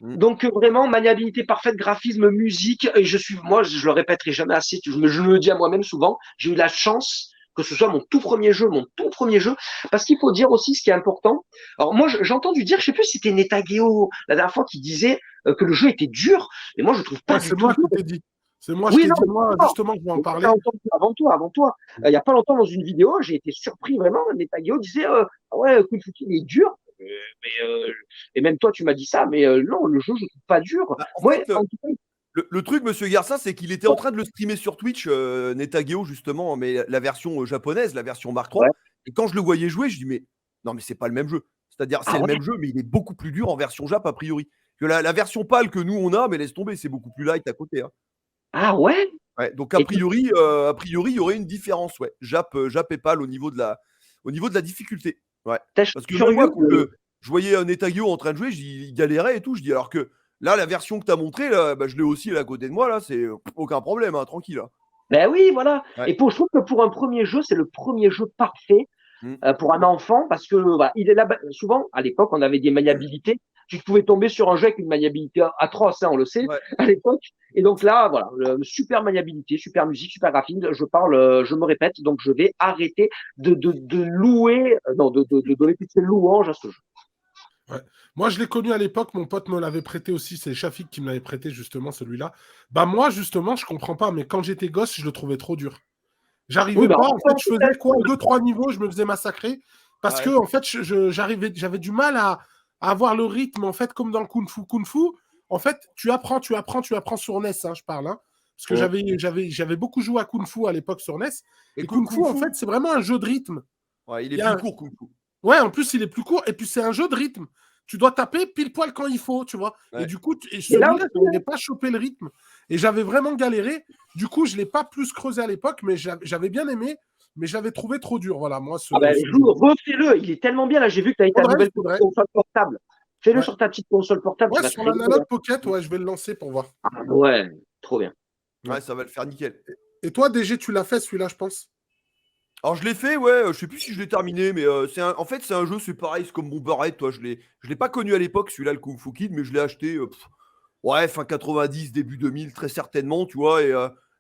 Donc vraiment, maniabilité parfaite, graphisme, musique. Et moi, je le répéterai jamais assez, je me le dis à moi-même souvent, j'ai eu la chance que ce soit mon tout premier jeu, parce qu'il faut dire aussi ce qui est important. Alors moi, j'ai entendu dire, je sais plus si c'était Netageo la dernière fois qui disait que le jeu était dur, mais moi je trouve pas. C'est moi qui t'ai dit. C'est moi, je t'ai dit, moi, justement, je vais en parler. Avant toi. Il y a pas longtemps dans une vidéo, j'ai été surpris vraiment. Netageo disait, ah ouais, Kung Fu Kid est dur. Et même toi, tu m'as dit ça, mais non, le jeu, je trouve pas dur. En fait, le truc, monsieur Garça, c'est qu'il était en train de le streamer sur Twitch, Netageo, justement, mais la version japonaise, la version Mark III. Ouais. Et quand je le voyais jouer, je dis, mais non, mais c'est pas le même jeu. C'est-à-dire, c'est le même jeu, mais il est beaucoup plus dur en version Jap, a priori. Que la version pâle que nous, on a, mais laisse tomber, c'est beaucoup plus light à côté. Hein. Ah ouais, donc, a priori, il y aurait une différence, ouais. Jap et pâle au niveau de la difficulté. Ouais. Parce que moi, quand je voyais Netageo en train de jouer, il galérait et tout. Je dis, alors que là, la version que tu as montrée, là, je l'ai aussi là, à côté de moi, là, c'est aucun problème, hein, tranquille. Hein. Ben oui, voilà. Ouais. Et je trouve que pour un premier jeu, c'est le premier jeu parfait. Mm. pour un enfant parce que il est là. Souvent, à l'époque, on avait des maniabilités. Tu pouvais tomber sur un jeu avec une maniabilité atroce, hein, on le sait, Ouais. à l'époque. Et donc là, voilà, super maniabilité, super musique, super graphisme. Je me répète, donc je vais arrêter de louer, non, de donner toutes ces louanges à ce jeu. Ouais. Moi, je l'ai connu à l'époque, mon pote me l'avait prêté aussi, c'est Shafik qui me l'avait prêté justement, celui-là. Bah moi, justement, je comprends pas, mais quand j'étais gosse, je le trouvais trop dur. Oui, J'arrivais bah, pas, en fait, enfant, je faisais peut-être. quoi, 2-3 niveaux, je me faisais massacrer, parce que, Ouais. en fait, j'avais du mal à avoir le rythme, en fait, comme dans le Kung Fu. Kung Fu, en fait, tu apprends sur NES, hein, je parle, hein, parce que j'avais beaucoup joué à Kung Fu à l'époque sur NES, Et et Kung Fu, Kung en Fu, fait, c'est vraiment un jeu de rythme. ouais, il est Il y plus a, court, Kung Fu. Ouais, en plus, il est plus court. Et puis, c'est un jeu de rythme. Tu dois taper pile poil quand il faut, tu vois. Et Ouais. du coup, Et là celui-là, aussi, je n'avais pas chopé le rythme. Et j'avais vraiment galéré. Du coup, je ne l'ai pas plus creusé à l'époque, mais j'avais bien aimé. Mais j'avais trouvé trop dur. Voilà, moi, ce jeu. refais-le, il est tellement bien. Là, j'ai vu que tu as ta Faudrait, nouvelle faudrait. console portable. Fais-le Ouais. sur ta petite console portable, tu Ouais, vas te sur régaler. l'Analog Pocket, ouais, je vais le lancer pour voir. Ah, ouais, trop bien. Ouais. Ouais, ça va le faire nickel. Et toi, DG, tu l'as fait celui-là, je pense. Alors je l'ai fait, ouais, je sais plus si je l'ai terminé, mais en fait c'est un jeu, c'est pareil, c'est comme mon Barrett, toi, je l'ai pas connu à l'époque, celui-là, le Kung Fu Kid, mais je l'ai acheté, ouais, fin 90, début 2000, très certainement, tu vois, et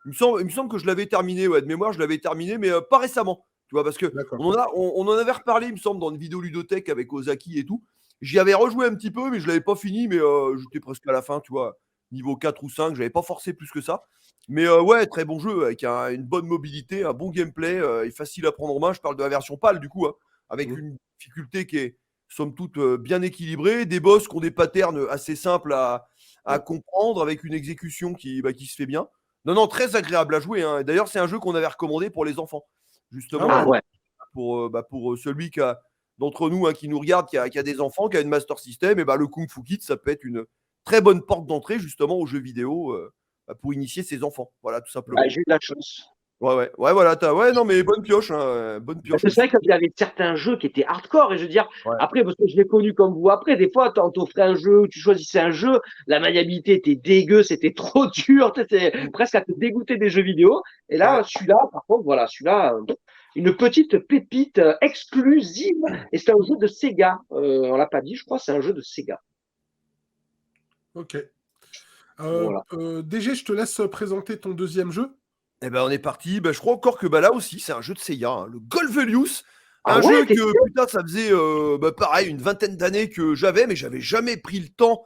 il me semble que je l'avais terminé, ouais, de mémoire, je l'avais terminé, mais pas récemment, tu vois, parce que D'accord. on en avait reparlé, il me semble, dans une vidéo ludothèque avec Ozaki et tout. J'y avais rejoué un petit peu, mais je l'avais pas fini, mais j'étais presque à la fin, tu vois, niveau 4 ou 5, j'avais pas forcé plus que ça. Mais ouais, très bon jeu, avec une bonne mobilité, un bon gameplay, et facile à prendre en main. Je parle de la version PAL, du coup, hein, avec Mhm. une difficulté qui est, somme toute, bien équilibrée, des boss qui ont des patterns assez simples à comprendre, avec une exécution qui se fait bien. Non, non, très agréable à jouer, hein. Et d'ailleurs, c'est un jeu qu'on avait recommandé pour les enfants, Ah justement, Ah ouais. ouais. pour celui d'entre nous, hein, qui nous regarde, qui a des enfants, qui a une Master System. Et bah, le Kung Fu Kid, ça peut être une très bonne porte d'entrée, justement, aux jeux vidéo, pour initier ses enfants. Voilà, tout simplement. J'ai eu de la chance. Ouais, ouais, ouais, voilà, ouais, non, mais bonne pioche, hein, bonne Parce pioche. que c'est vrai qu'il y avait certains jeux qui étaient hardcore, et je veux dire, Ouais. après, parce que je l'ai connu comme vous après, des fois, on t'offrait un jeu, tu choisissais un jeu, la maniabilité était dégueu, c'était trop dur, c'était Mm. presque à te dégoûter des jeux vidéo. Et là, Ouais. celui-là, par contre, voilà, celui-là, une petite pépite exclusive, et c'est un jeu de Sega. On l'a pas dit, je crois, c'est un jeu de Sega. Ok. Voilà. DG, je te laisse présenter ton deuxième jeu. Eh ben, on est parti. Ben, je crois encore que là aussi, c'est un jeu de Seiya, hein, le Golfelius. Ah Un ouais, jeu t'es que, putain, ça faisait pareil, une vingtaine d'années que j'avais, mais j'avais jamais pris le temps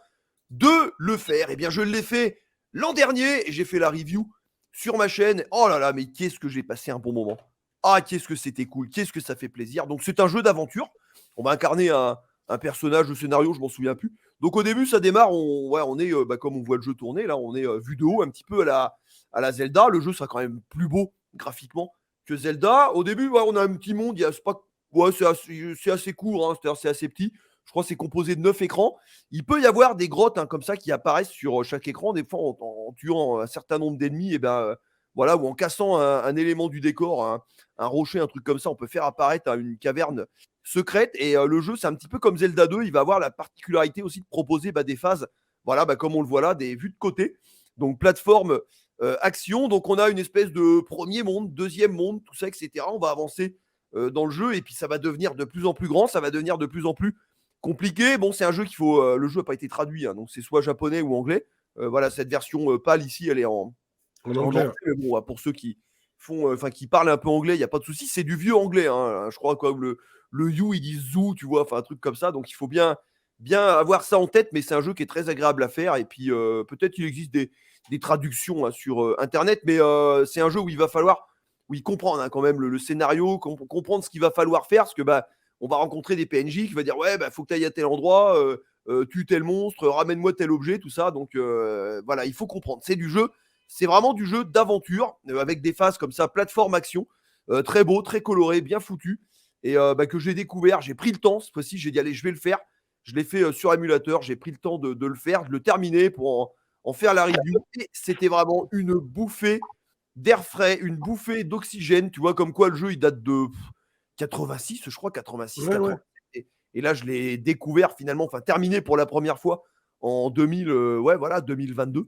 de le faire. Eh bien, je l'ai fait l'an dernier et j'ai fait la review sur ma chaîne. Oh là là, mais qu'est-ce que j'ai passé un bon moment. Ah, qu'est-ce que c'était cool, qu'est-ce que ça fait plaisir. Donc, c'est un jeu d'aventure. On va incarner un personnage de scénario, je m'en souviens plus. Donc, au début, ça démarre, on est, comme on voit le jeu tourner, là, on est vu de haut, un petit peu à la Zelda. Le jeu sera quand même plus beau graphiquement que Zelda. Au début, ouais, on a un petit monde, c'est assez court, hein, c'est-à-dire c'est assez petit. Je crois que c'est composé de 9 écrans. Il peut y avoir des grottes, hein, comme ça, qui apparaissent sur chaque écran, des fois en tuant un certain nombre d'ennemis, et ben voilà, ou en cassant un élément du décor, un rocher, un truc comme ça, on peut faire apparaître, hein, une caverne secrète. Et le jeu, c'est un petit peu comme Zelda 2, il va avoir la particularité aussi de proposer des phases, voilà, comme on le voit là, des vues de côté. Donc plateforme, action. Donc on a une espèce de premier monde, deuxième monde, tout ça, etc. On va avancer dans le jeu, et puis ça va devenir de plus en plus grand, ça va devenir de plus en plus compliqué. Bon, c'est un jeu qu'il faut. Le jeu n'a pas été traduit, hein, donc c'est soit japonais ou anglais. Voilà, cette version pâle ici, elle est En en anglais. anglais. Mais bon, pour ceux qui qui parlent un peu anglais, il n'y a pas de souci. C'est du vieux anglais, hein. Je crois quoi, le you, ils disent zoo, tu vois, enfin un truc comme ça. Donc il faut bien avoir ça en tête, mais c'est un jeu qui est très agréable à faire. Et puis peut-être qu'il existe des traductions, hein, sur internet, mais c'est un jeu où il va falloir comprendre, hein, quand même le scénario, comprendre ce qu'il va falloir faire, parce que on va rencontrer des PNJ qui va dire ouais, faut que tu ailles à tel endroit, tue tel monstre, ramène-moi tel objet, tout ça. Donc voilà, il faut comprendre. C'est vraiment du jeu d'aventure, avec des phases comme ça, plateforme action, très beau, très coloré, bien foutu, et que j'ai découvert. J'ai pris le temps cette fois-ci, j'ai dit allez, je vais le faire. Je l'ai fait sur émulateur, j'ai pris le temps de le faire, de le terminer pour en faire la review. Et c'était vraiment une bouffée d'air frais, une bouffée d'oxygène. Tu vois, comme quoi le jeu, il date de 86, je crois, 86, Ouais, ouais. 87. Et là, je l'ai découvert finalement, enfin terminé pour la première fois en 2000, ouais, voilà, 2022.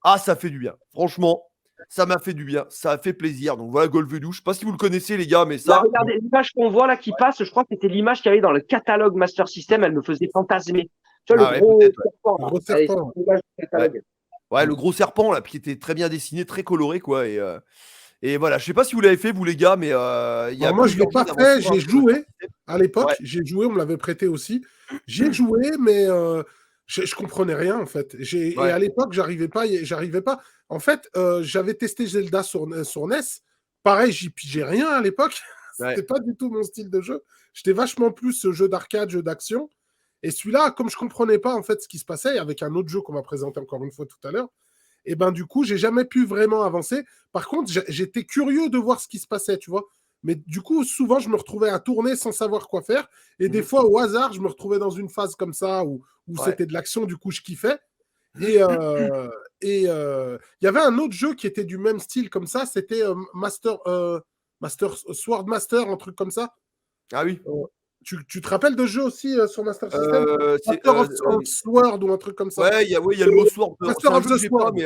Ah, ça fait du bien. Franchement, Ça m'a fait du bien, ça a fait plaisir. Donc voilà, Golvedou. Je sais pas si vous le connaissez, les gars, mais Là, ça. regardez, l'image qu'on voit là qui passe, je crois que c'était l'image qu'il y avait dans le catalogue Master System, elle me faisait fantasmer. Tu vois, Ah le ouais, gros peut-être, ouais. serpent, Le là. gros Allez, serpent. c'est l'image du catalogue. Ouais, le gros serpent, là, qui était très bien dessiné, très coloré, quoi. Et voilà, je sais pas si vous l'avez fait, vous, les gars, mais il y a Alors moi, je l'ai plusieurs pas jeux fait. d'aventure J'ai sur Master joué System. à l'époque. Ouais. J'ai joué, on me l'avait prêté aussi. J'ai joué, mais je comprenais rien en fait. Et Ouais. à l'époque, j'arrivais pas. En fait, j'avais testé Zelda sur NES. Pareil, j'y pigeais rien à l'époque. Ouais. C'était pas du tout mon style de jeu. J'étais vachement plus jeu d'arcade, jeu d'action. Et celui-là, comme je comprenais pas en fait ce qui se passait, avec un autre jeu qu'on va présenter encore une fois tout à l'heure, et ben du coup, j'ai jamais pu vraiment avancer. Par contre, j'étais curieux de voir ce qui se passait, tu vois. Mais du coup, souvent, je me retrouvais à tourner sans savoir quoi faire. Et des fois, au hasard, je me retrouvais dans une phase comme ça où Ouais. c'était de l'action, du coup, je kiffais. Et il y avait un autre jeu qui était du même style comme ça, c'était Sword Master, un truc comme ça. Ah oui. Tu te rappelles de jeux aussi sur Master System? C'est, Master of Sword ou un truc comme ça. ouais, il y a le mot sword. C'est Master un of jeu the que j'ai pas, Sword. mais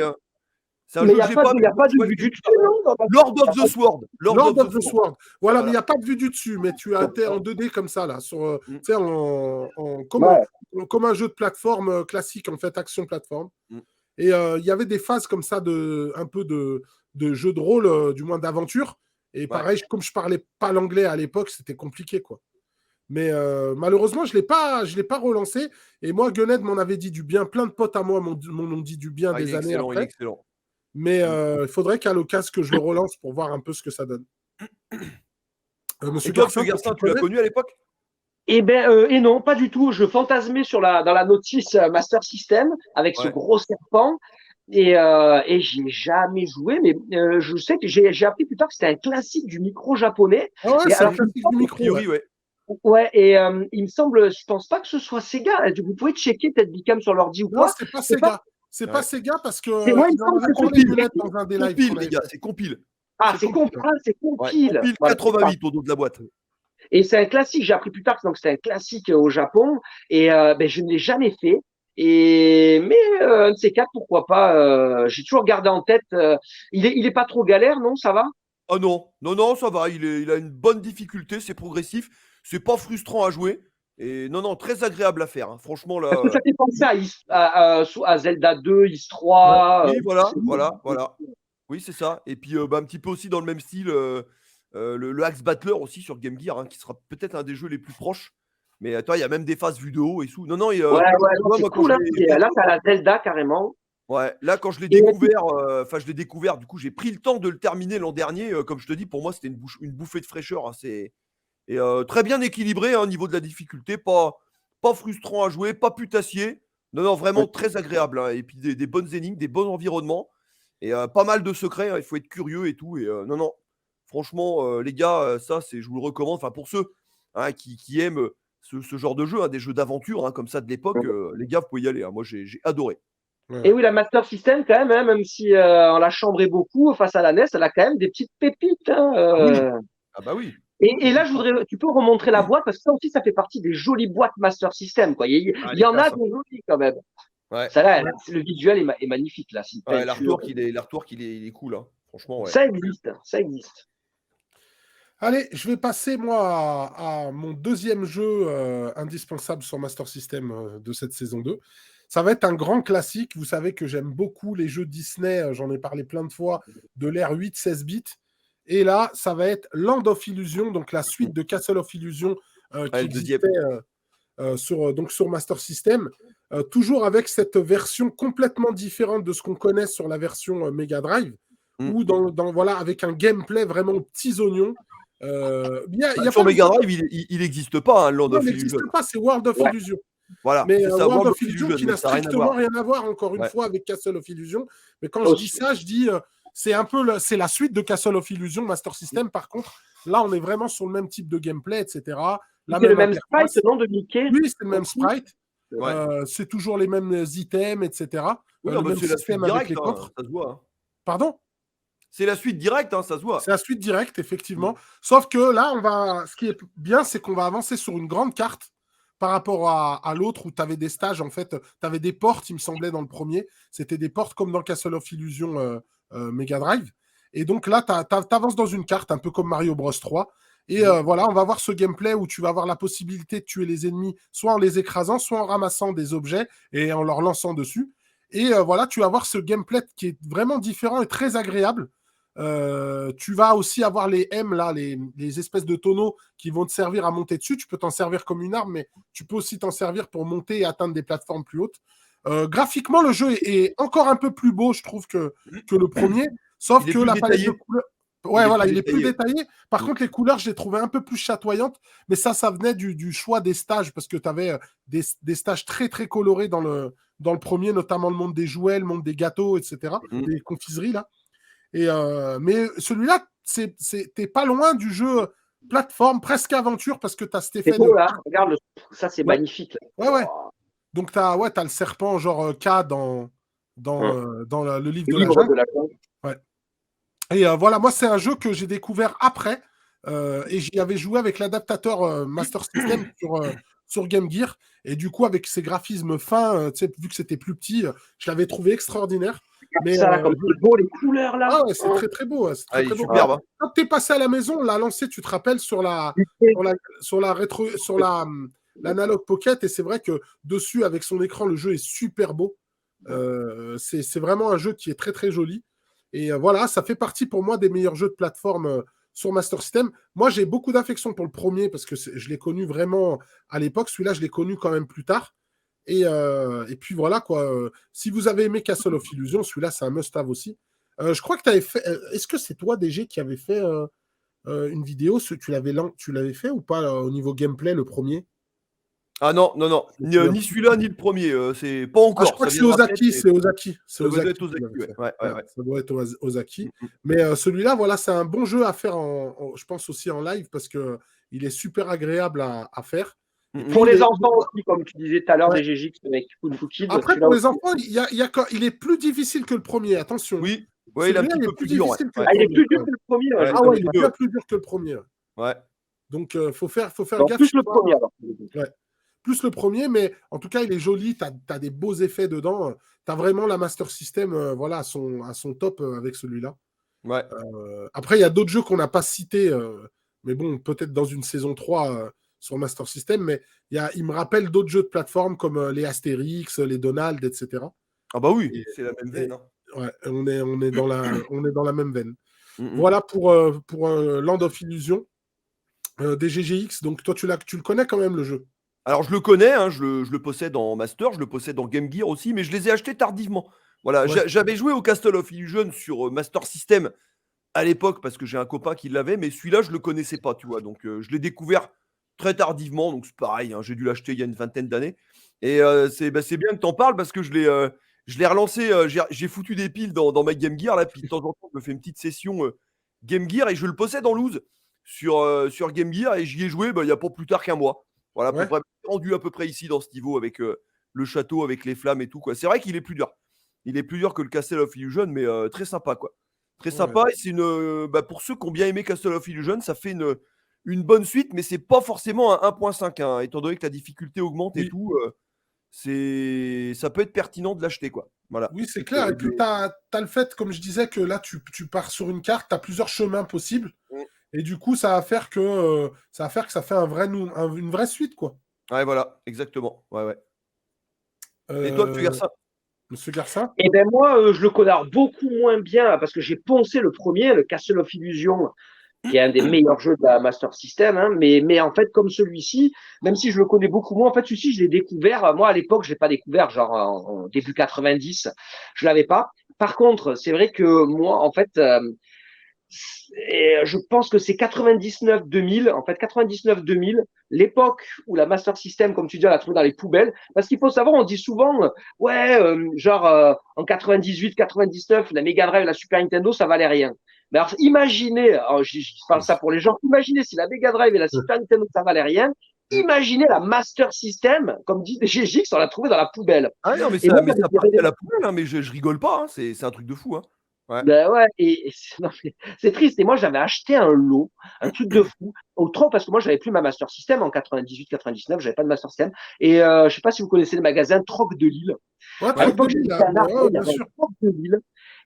c'est un Mais jeu il que j'ai pas, mais n'y a pas je vois de vue lequel du tu dessus, parles. non? Lord of the Sword. Lord of the Sword. Voilà, mais il n'y Voilà. a pas de vue du dessus, mais tu as été en 2D comme ça, là, sur, Mm. tu sais, comme un jeu de plateforme classique, en fait, action plateforme. Mm. Et il y avait des phases comme ça, un peu de jeu de rôle, du moins d'aventure. Et pareil, comme je parlais pas l'anglais à l'époque, c'était compliqué, quoi. Mais malheureusement, je l'ai pas relancé. Et moi, Gunhead m'en avait dit du bien. Plein de potes à moi m'ont dit du bien Ah, il des est années excellent, il est après. excellent. Mais il faudrait qu'à l'occasion que je le relance pour voir un peu ce que ça donne. Monsieur Et toi, Garcin, Monsieur Garcin, tu l'as connais? connu à l'époque? Eh ben, et non, pas du tout. Je fantasmais dans la notice Master System avec ce Ouais. gros serpent et j'y ai jamais joué. Mais je sais que j'ai appris plus tard que c'était un classique du micro japonais. Ah ouais, Et c'est un alors, classique du A micro. priori, Ouais. ouais. ouais, et il me semble, je pense pas que ce soit Sega. Vous pouvez checker peut-être Bicam sur l'ordi ou Non, quoi. c'est pas C'est pas. Sega. C'est pas Ouais. Sega parce que Moi, il me il en semble avait que c'est parlé Compile. Gunhead dans un des lives Compile, qu'on les avait gars, fait. c'est compile. Ah, C'est compile. c'est Ouais. compile. Compile Voilà, c'est ça. 88 au dos de la boîte. Et c'est un classique. J'ai appris plus tard que donc c'était un classique au Japon. Et ben, je ne l'ai jamais fait. Mais un de ces quatre, pourquoi pas. J'ai toujours gardé en tête. Il est pas trop galère, non? Ça va? Ah non, non, non, ça va. Il a une bonne difficulté, c'est progressif. C'est pas frustrant à jouer. Et non, non, très agréable à faire, hein. Franchement, là. Est-ce que ça fait penser à Zelda 2, Is Ouais. 3 Oui, voilà, voilà, voilà. Oui, c'est ça. Et puis, un petit peu aussi dans le même style, le Axe Battler aussi sur Game Gear, hein, qui sera peut-être un des jeux les plus proches. Mais attends, il y a même des phases vue de haut et tout. Non, non, Ouais, ouais, non, moi, c'est quand cool. Hein. Là, t'as la Zelda carrément. ouais, là, quand je l'ai Et découvert, je l'ai découvert, du coup, j'ai pris le temps de le terminer l'an dernier. Comme je te dis, pour moi, c'était une bouffée de fraîcheur, hein. Et très bien équilibré, hein, au niveau de la difficulté. Pas frustrant à jouer, pas putassier. Non, non, vraiment très agréable, hein. Et puis des bonnes énigmes, des bons environnements. Et pas mal de secrets, hein. Il faut être curieux et tout. Et non, non, franchement, les gars, ça, je vous le recommande. Enfin, pour ceux, hein, qui aiment ce genre de jeu, hein, des jeux d'aventure, hein, comme ça de l'époque, les gars, vous pouvez y aller, hein. Moi, j'ai adoré. Ouais. Et oui, la Master System, quand même, hein, même si on l'a chambré beaucoup face à la NES, elle a quand même des petites pépites. Hein, Ah oui, ah bah oui. et là, tu peux remontrer la boîte parce que ça aussi, ça fait partie des jolies boîtes Master System. Quoi. Ah, Il les y en a classes, hein. des jolies quand même. Ouais. Ça là, le visuel est magnifique là. C'est une Ouais, peinture. l'artwork, il est cool, hein. Franchement, ouais. Ça existe, ça existe. Allez, je vais passer moi à mon deuxième jeu indispensable sur Master System de cette saison 2. Ça va être un grand classique. Vous savez que j'aime beaucoup les jeux Disney. J'en ai parlé plein de fois de l'ère 8-16 bits. Et là, ça va être Land of Illusion, donc la suite de Castle of Illusion qui Ouais, le deuxième. existait sur Master System. Toujours avec cette version complètement différente de ce qu'on connaît sur la version Mega Drive, ou voilà, avec un gameplay vraiment aux petits oignons. Sur Mega Drive, il n'existe pas, hein, Land Non, of il Illusion. n'existe pas, c'est World of Illusion. Voilà, Mais c'est ça, World of Illusion qui mais n'a ça n'a rien à strictement voir. rien à voir, encore une Ouais. fois, avec Castle of Illusion. Mais quand je dis ça, je dis c'est un peu c'est la suite de Castle of Illusion Master System. Par contre, là, on est vraiment sur le même type de gameplay, etc. C'est le même sprite, non, de Mickey? Oui, c'est le même sprite. Ouais. C'est toujours les mêmes items, etc. Oui, le même c'est la suite système avec directe, les hein, coffres. ça se voit, hein. Pardon? C'est la suite directe, hein, ça se voit. C'est la suite directe, effectivement. Sauf que là, ce qui est bien, c'est qu'on va avancer sur une grande carte par rapport à l'autre où tu avais des stages. En fait, tu avais des portes, il me semblait, dans le premier. C'était des portes comme dans Castle of Illusion Mega Drive. Et donc là, tu avances dans une carte, un peu comme Mario Bros 3. Et voilà, on va voir ce gameplay où tu vas avoir la possibilité de tuer les ennemis, soit en les écrasant, soit en ramassant des objets et en leur lançant dessus. Et voilà, tu vas avoir ce gameplay qui est vraiment différent et très agréable. Tu vas aussi avoir les M, là, les espèces de tonneaux qui vont te servir à monter dessus. Tu peux t'en servir comme une arme, mais tu peux aussi t'en servir pour monter et atteindre des plateformes plus hautes. Graphiquement, le jeu est encore un peu plus beau, je trouve, que le premier. Sauf que la palette de couleurs. Ouais, voilà, il est plus détaillé. Par contre, les couleurs, je les trouvais un peu plus chatoyantes. Mais ça venait du choix des stages, parce que tu avais des stages très, très colorés dans le premier, notamment le monde des jouets, le monde des gâteaux, etc. Des confiseries, là. Mais celui-là, t'es pas loin du jeu plateforme, presque aventure, parce que tu as cet effet. C'est beau, là. Regarde, ça, c'est magnifique. Ouais. Donc, tu as le serpent, genre K dans le livre de la jungle. Ouais. Et voilà, moi, c'est un jeu que j'ai découvert après. Et j'y avais joué avec l'adaptateur Master System sur Game Gear. Et du coup, avec ses graphismes fins, vu que c'était plus petit, je l'avais trouvé extraordinaire. Mais, ça, là, comme c'est beau, les couleurs, là. Ah ouais, c'est très, très beau. C'est très, très beau. Superbe. Quand tu es passé à la maison, on l'a lancé, tu te rappelles, sur l'Analog Pocket. Et c'est vrai que dessus, avec son écran, le jeu est super beau. C'est vraiment un jeu qui est très, très joli. Et voilà, ça fait partie pour moi des meilleurs jeux de plateforme sur Master System. Moi, j'ai beaucoup d'affection pour le premier parce que je l'ai connu vraiment à l'époque. Celui-là, je l'ai connu quand même plus tard. Et puis voilà, quoi. Si vous avez aimé Castle of Illusion, celui-là, c'est un must-have aussi. Je crois que tu avais fait. Est-ce que c'est toi, DG, qui avait fait une vidéo? Tu l'avais fait ou pas au niveau gameplay, le premier? Ah non. Ni celui-là, ni le premier. C'est pas encore. Je crois que c'est Ozaki. C'est Ozaki. Ça doit être Ozaki. Ouais. Ça doit être Ozaki. Mais celui-là, voilà, c'est un bon jeu à faire, je pense aussi en live, parce qu'il est super agréable à faire. Pour les enfants aussi, comme tu disais tout à l'heure, des GGX avec Kung Fu Kid. Après, pour les enfants, il est plus difficile que le premier, attention. Oui, il est un petit peu plus dur. Il est plus dur que le premier. Ah ouais, il est bien plus dur que le premier. Ouais. Donc, faut faire gaffe. Plus le premier, alors. Ouais. Plus le premier, mais en tout cas, il est joli. Tu as des beaux effets dedans. Tu as vraiment la Master System voilà, à son top avec celui-là. Ouais. Après, il y a d'autres jeux qu'on n'a pas cités, mais bon, peut-être dans une saison 3 sur Master System, mais il me rappelle d'autres jeux de plateforme comme les Astérix, les Donald, etc. Ah bah oui, c'est la même veine. Ouais, on est dans la même veine. Voilà pour Land of Illusion des GGX. Donc toi, tu le connais quand même, le jeu? Alors je le connais, je le possède en Master, je le possède en Game Gear aussi, mais je les ai achetés tardivement. Voilà, j'avais joué au Castle of Illusion sur Master System à l'époque parce que j'ai un copain qui l'avait, mais celui-là je le connaissais pas, tu vois. Donc je l'ai découvert très tardivement, donc c'est pareil, j'ai dû l'acheter il y a une vingtaine d'années. Et c'est bien que tu en parles parce que je l'ai relancé, j'ai foutu des piles dans ma Game Gear là, puis de temps en temps je me fais une petite session Game Gear et je le possède en loose sur Game Gear et j'y ai joué il y a pas plus tard qu'un mois. Voilà, pour rendu à peu près ici dans ce niveau avec le château, avec les flammes et tout, quoi. C'est vrai qu'il est plus dur. Il est plus dur que le Castle of Illusion, mais très sympa, quoi. Très sympa. Et c'est pour ceux qui ont bien aimé Castle of Illusion, ça fait une bonne suite, mais c'est pas forcément un 1.5, étant donné que la difficulté augmente et tout. Ça peut être pertinent de l'acheter, quoi. Voilà. Oui, c'est clair. Et puis, tu as le fait, comme je disais, que là, tu pars sur une carte, tu as plusieurs chemins possibles. Et du coup, ça va faire que ça fait une vraie suite, quoi. Ouais, voilà, exactement. Ouais. Et toi, Monsieur Garcin? Eh ben moi, je le connais beaucoup moins bien parce que j'ai poncé le premier, le Castle of Illusion, qui est un des meilleurs jeux de la Master System. Mais en fait, comme celui-ci, même si je le connais beaucoup moins, en fait, celui-ci, je l'ai découvert. Moi, à l'époque, je l'ai pas découvert, genre en début 90, je l'avais pas. Par contre, c'est vrai que moi, en fait, et je pense que c'est 99-2000, en fait 99-2000, l'époque où la Master System, comme tu dis, on l'a trouvé dans les poubelles. Parce qu'il faut savoir, on dit souvent, en 98-99, la Mega Drive, la Super Nintendo, ça valait rien. Mais alors imaginez, je parle ça pour les gens, imaginez si la Mega Drive et la Super Nintendo, ça valait rien. Imaginez la Master System, comme dit DGX, on l'a trouvé dans la poubelle. Ah non, mais ça partait à la poubelle, mais je rigole pas, c'est un truc de fou. Ouais. Ben ouais, c'est triste. Et moi, j'avais acheté un lot, un truc de fou, parce que moi, j'avais plus ma Master System en 98-99, j'avais pas de Master System. Et je sais pas si vous connaissez le magasin Troc de Lille. Ouais, Troc de Lille, bien sûr. Troc de Lille.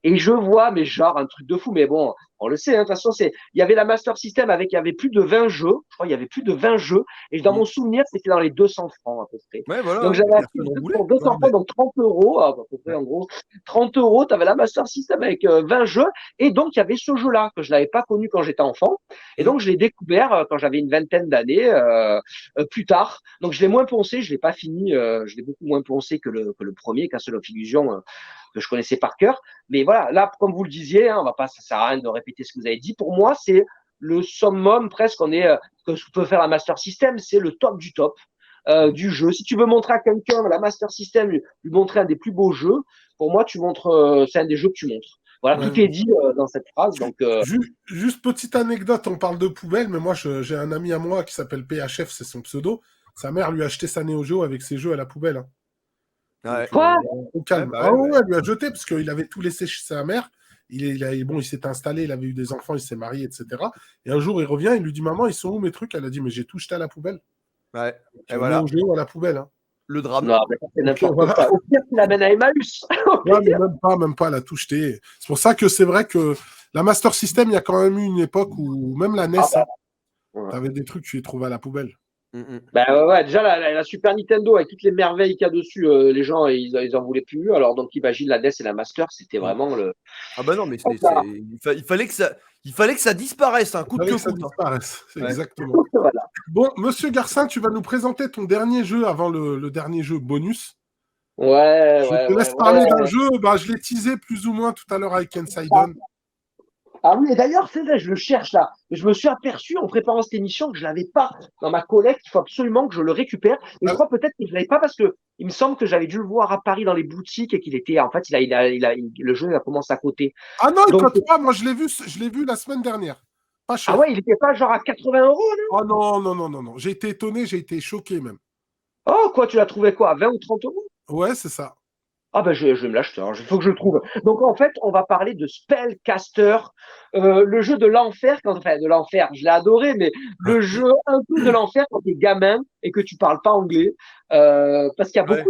Et je vois, mais genre, un truc de fou. Mais bon, on le sait, hein, de toute façon, il y avait la Master System il y avait plus de 20 jeux. Je crois qu'il y avait plus de 20 jeux. Et dans mon souvenir, c'était dans les 200 francs, à peu près. Ouais, voilà, Donc, hein. j'avais acheté Personne n'en le jeu voulait. pour 200 francs, donc 30 euros, à peu près, en gros. 30 euros, tu avais la Master System avec 20 jeux. Et donc, il y avait ce jeu-là que je n'avais pas connu quand j'étais enfant. Et donc, je l'ai découvert quand j'avais une vingtaine d'années, plus tard. Donc, je l'ai moins poncé, je l'ai pas fini, je l'ai beaucoup moins poncé que le premier, Castle of Illusion, que je connaissais par cœur. Mais voilà, là, comme vous le disiez, hein, on va pas, ça sert à rien de répéter ce que vous avez dit. Pour moi, c'est le summum presque. Que peut faire la Master System, c'est le top du top du jeu. Si tu veux montrer à quelqu'un la Master System, lui montrer un des plus beaux jeux, pour moi, c'est un des jeux que tu montres. Voilà, tout est dit dans cette phrase. Donc, Juste petite anecdote, on parle de poubelle, mais moi j'ai un ami à moi qui s'appelle PHF, c'est son pseudo. Sa mère lui a acheté sa Neo Geo avec ses jeux à la poubelle. Hein. Ouais. Quoi Au calme. Ouais, bah ouais, Elle lui a jeté parce qu'il avait tout laissé chez sa mère. Il s'est installé, il avait eu des enfants, il s'est marié, etc. Et un jour, il revient, il lui dit Maman, ils sont où mes trucs? Elle a dit Mais j'ai tout jeté à la poubelle. Ouais. Et J'ai voilà, Neo Geo à la poubelle. Hein. le drame. non, mais c'est n'importe voilà. quoi. Au pire, tu l'amènes à Emmaüs. Ouais, mais même pas, elle a tout jeté. C'est pour ça que c'est vrai que la Master System, il y a quand même eu une époque où même la NES, t'avais des trucs, tu les trouvais à la poubelle. Ben ouais, déjà la Super Nintendo avec toutes les merveilles qu'il y a dessus, les gens ils en voulaient plus. Alors donc imagine la NES et la Master, c'était vraiment le. Ah bah non, mais il fallait que ça disparaisse, un coup de que ça coûte. disparaisse, Ouais. exactement. Voilà. Bon, Monsieur Garcin, tu vas nous présenter ton dernier jeu avant le dernier jeu bonus. Ouais, Je te laisse parler d'un jeu, bah, je l'ai teasé plus ou moins tout à l'heure avec Ensidon. Ah oui, et d'ailleurs, c'est vrai, je le cherche là. Je me suis aperçu en préparant cette émission que je l'avais pas dans ma collecte. Il faut absolument que je le récupère. Et je crois peut-être que je l'avais pas parce que il me semble que j'avais dû le voir à Paris dans les boutiques et qu'il était, en fait, le jeu il a commencé à côté. Ah non, il Donc, coûte pas. Moi, je l'ai vu la semaine dernière. Pas cher. ah ouais, il était pas genre à 80 euros, non? Oh non. J'ai été étonné, j'ai été choqué même. Oh, quoi, tu l'as trouvé quoi, à 20 ou 30 euros? Ouais, c'est ça. Ah ben je vais me l'acheter, il faut que je le trouve. Donc en fait, on va parler de Spellcaster, le jeu de l'enfer, enfin de l'enfer, je l'ai adoré, mais le jeu un peu de l'enfer quand t'es gamin et que tu parles pas anglais, parce qu'il y a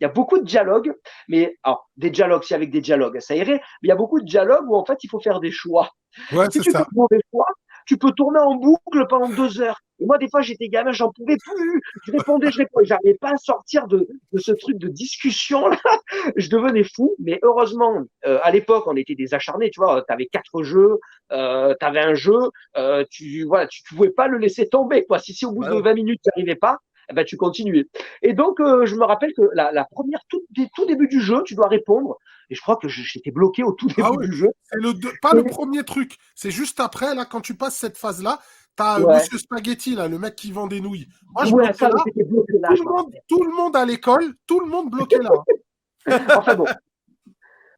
il y a beaucoup de dialogues, mais alors des dialogues, si avec des dialogues, ça irait, mais il y a beaucoup de dialogues où en fait il faut faire des choix. Ouais, Si c'est tu fais ça. de mauvais choix, tu peux tourner en boucle pendant 2 heures. Et moi, des fois, j'étais gamin, j'en pouvais plus. Je répondais, j'arrivais pas à sortir de ce truc de discussion là. Je devenais fou, mais heureusement, à l'époque, on était des acharnés, tu vois. T'avais 4 jeux, t'avais un jeu, tu pouvais pas le laisser tomber, quoi. Si au bout de 20 minutes, tu n'arrivais pas, eh ben, tu continuais. Et donc, je me rappelle que la première, tout début du jeu, tu dois répondre. Et je crois que j'étais bloqué au tout début du jeu. C'est pas le premier truc. C'est juste après, là, quand tu passes cette phase-là, t'as Monsieur Spaghetti, là, le mec qui vend des nouilles. Moi, je bloquais là. Tout le monde à l'école, tout le monde bloqué là. Enfin bon.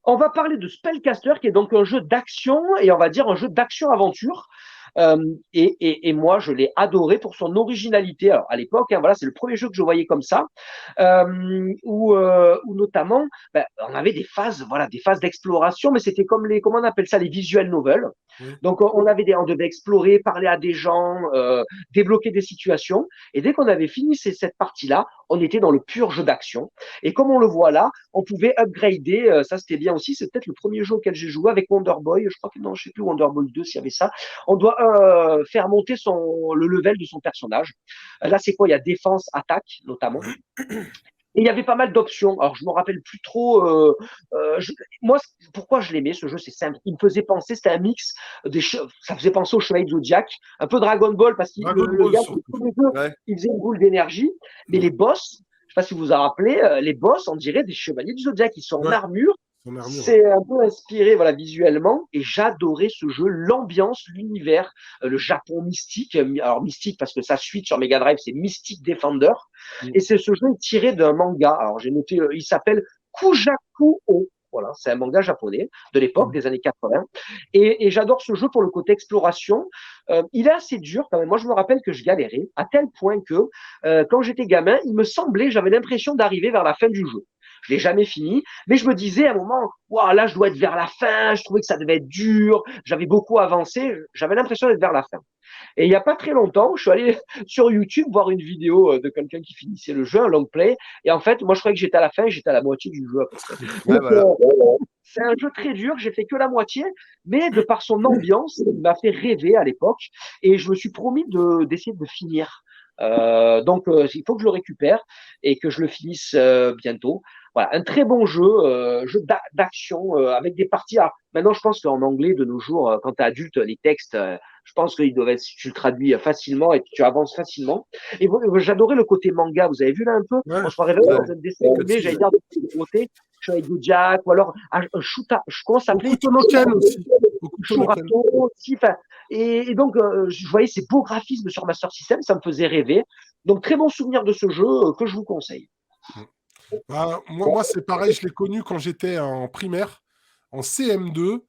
On va parler de Spellcaster, qui est donc un jeu d'action, et on va dire un jeu d'action-aventure. Et moi, je l'ai adoré pour son originalité. Alors, à l'époque, hein, voilà, c'est le premier jeu que je voyais comme ça, où notamment, on avait des phases d'exploration, mais c'était comme comment on appelle ça, les visual novels. Oui. Donc, on devait explorer, parler à des gens, débloquer des situations. Et dès qu'on avait fini cette partie-là, on était dans le pur jeu d'action. Et comme on le voit là, on pouvait upgrader. Ça, c'était bien aussi. C'est peut-être le premier jeu auquel j'ai joué avec Wonder Boy. Je crois que non, je sais plus, Wonder Boy 2 s'il y avait ça. On doit faire monter le level de son personnage. Là, c'est quoi? Il y a défense, attaque, notamment. Et il y avait pas mal d'options. Alors, je me rappelle plus trop. Moi, pourquoi je l'aimais, ce jeu, c'est simple. Il me faisait penser, c'était un mix. Ça faisait penser au Chevalier de Zodiac. Un peu Dragon Ball, parce qu'il il faisait une boule d'énergie. Mais les boss, je ne sais pas si vous vous en rappelez, les boss, on dirait des Chevaliers du Zodiac. Ils sont en armure. C'est un peu inspiré, voilà, visuellement, et j'adorais ce jeu, l'ambiance, l'univers, le Japon mystique. Alors mystique parce que sa suite sur Mega Drive, c'est Mystic Defender, et c'est ce jeu tiré d'un manga. Alors j'ai noté, il s'appelle Kujaku-o. Voilà, c'est un manga japonais de l'époque, des années 80. Et j'adore ce jeu pour le côté exploration. Il est assez dur quand même. Moi, je me rappelle que je galérais à tel point que quand j'étais gamin, il me semblait, j'avais l'impression d'arriver vers la fin du jeu. Je l'ai jamais fini. Mais je me disais à un moment, waouh, là, je dois être vers la fin. Je trouvais que ça devait être dur. J'avais beaucoup avancé. J'avais l'impression d'être vers la fin. Et il n'y a pas très longtemps, je suis allé sur YouTube voir une vidéo de quelqu'un qui finissait le jeu, un long play. Et en fait, moi, je croyais que j'étais à la fin et j'étais à la moitié du jeu à peu près. Ouais, Donc, voilà. c'est un jeu très dur. J'ai fait que la moitié, mais de par son ambiance, il m'a fait rêver à l'époque. Et je me suis promis d'essayer de finir. Donc, il faut que je le récupère et que je le finisse bientôt. Voilà, un très bon jeu d'action avec des parties. Alors, maintenant, je pense qu'en anglais, de nos jours, quand tu es adulte, les textes, je pense qu'ils doivent être, si tu le traduis facilement et tu avances facilement. Et j'adorais le côté manga. Vous avez vu là un peu? Ouais. Moi, je crois dans un dessin animé, j'allais dire de côté, Shoei Jack, ou alors un Shuta, comment ça s'appelait? Hokuto no Ken aussi. Hokuto no Ken. Shurato aussi. Et donc, je voyais ces beaux graphismes sur Master System, ça me faisait rêver. Donc, très bon souvenir de ce jeu que je vous conseille. Moi c'est pareil, je l'ai connu quand j'étais en primaire, en CM2.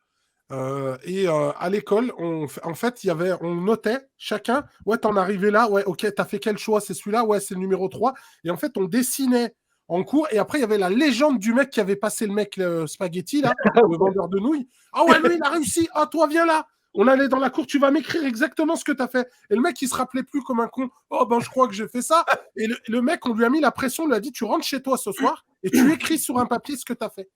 À l'école, en fait, on notait chacun, ouais, t'en arrivé là, ouais, ok, t'as fait quel choix, c'est celui-là, ouais, c'est le numéro 3. Et en fait, on dessinait en cours, et après, il y avait la légende du mec qui avait passé le mec spaghetti, là, le vendeur de nouilles. Ah ouais, lui, il a réussi, ah, toi, viens là. On allait dans la cour, tu vas m'écrire exactement ce que t'as fait. Et le mec, il se rappelait plus comme un con, oh ben, je crois que j'ai fait ça. Et le mec, on lui a mis la pression, on lui a dit, tu rentres chez toi ce soir, et tu écris sur un papier ce que t'as fait.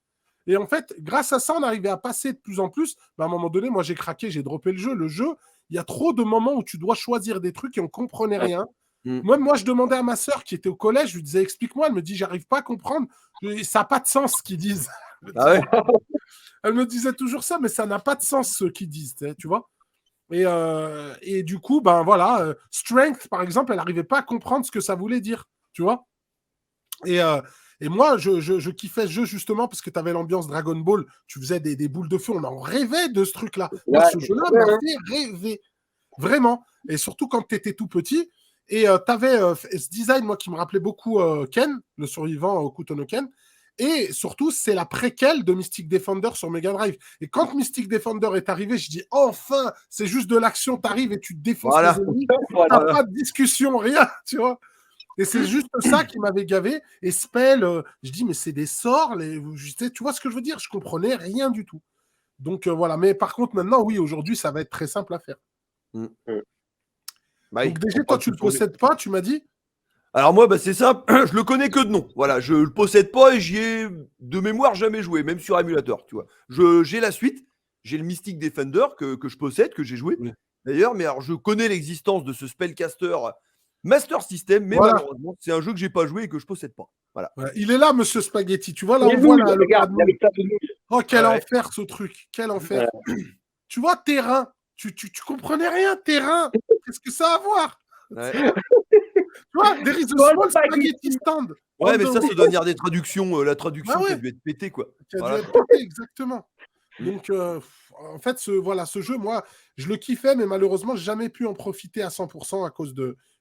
Et en fait, grâce à ça, on arrivait à passer de plus en plus. À un moment donné, moi, j'ai craqué, j'ai droppé le jeu. Le jeu, il y a trop de moments où tu dois choisir des trucs et on ne comprenait rien. Moi, je demandais à ma sœur qui était au collège, je lui disais, explique-moi. Elle me dit, j'arrive pas à comprendre. Ça n'a pas de sens ce qu'ils disent. Ah ouais. Elle me disait toujours ça, mais ça n'a pas de sens ce qu'ils disent, tu vois. Et du coup, ben voilà, strength, par exemple, elle n'arrivait pas à comprendre ce que ça voulait dire, tu vois. Et moi, je kiffais ce jeu justement parce que tu avais l'ambiance Dragon Ball, tu faisais des boules de feu, on en rêvait de ce truc-là. Moi, ce jeu-là m'a fait rêver, vraiment. Et surtout quand tu étais tout petit. Et tu avais ce design, moi, qui me rappelait beaucoup Ken, le survivant Hokuto no Ken. Et surtout, c'est la préquelle de Mystic Defender sur Mega Drive. Et quand Mystic Defender est arrivé, je dis enfin, c'est juste de l'action, t'arrives et tu défonces les ennemis. T'as pas de discussion, rien, tu vois. Et c'est juste ça qui m'avait gavé. Et Spell, je dis, mais c'est des sorts. Tu vois ce que je veux dire? Je comprenais rien du tout. Donc voilà. Mais par contre, maintenant, oui, aujourd'hui, ça va être très simple à faire. Donc déjà, toi, tu le possèdes pas, tu m'as dit? Alors moi, c'est simple, je le connais que de nom. Voilà, je le possède pas et j'y ai de mémoire jamais joué, même sur émulateur, tu vois. J'ai la suite, j'ai le Mystic Defender que je possède, que j'ai joué. Oui. D'ailleurs, mais alors je connais l'existence de ce Spellcaster Master System, mais malheureusement, c'est un jeu que j'ai pas joué et que je possède pas. Voilà. Ouais, il est là, monsieur Spaghetti. Tu vois, là, on voit le regarde, oh, quel enfer ce truc. Quel enfer. Tu vois, terrain. Tu comprenais rien, terrain. Qu'est-ce que ça a à voir? Tu vois, there is a small spaghetti stand. Ouais, mais ça doit venir des traductions. La traduction qui a dû être pétée, quoi. Qui a dû être pétée, exactement. Donc, en fait, ce jeu, moi, je le kiffais, mais malheureusement, j'ai jamais pu en profiter à 100% à cause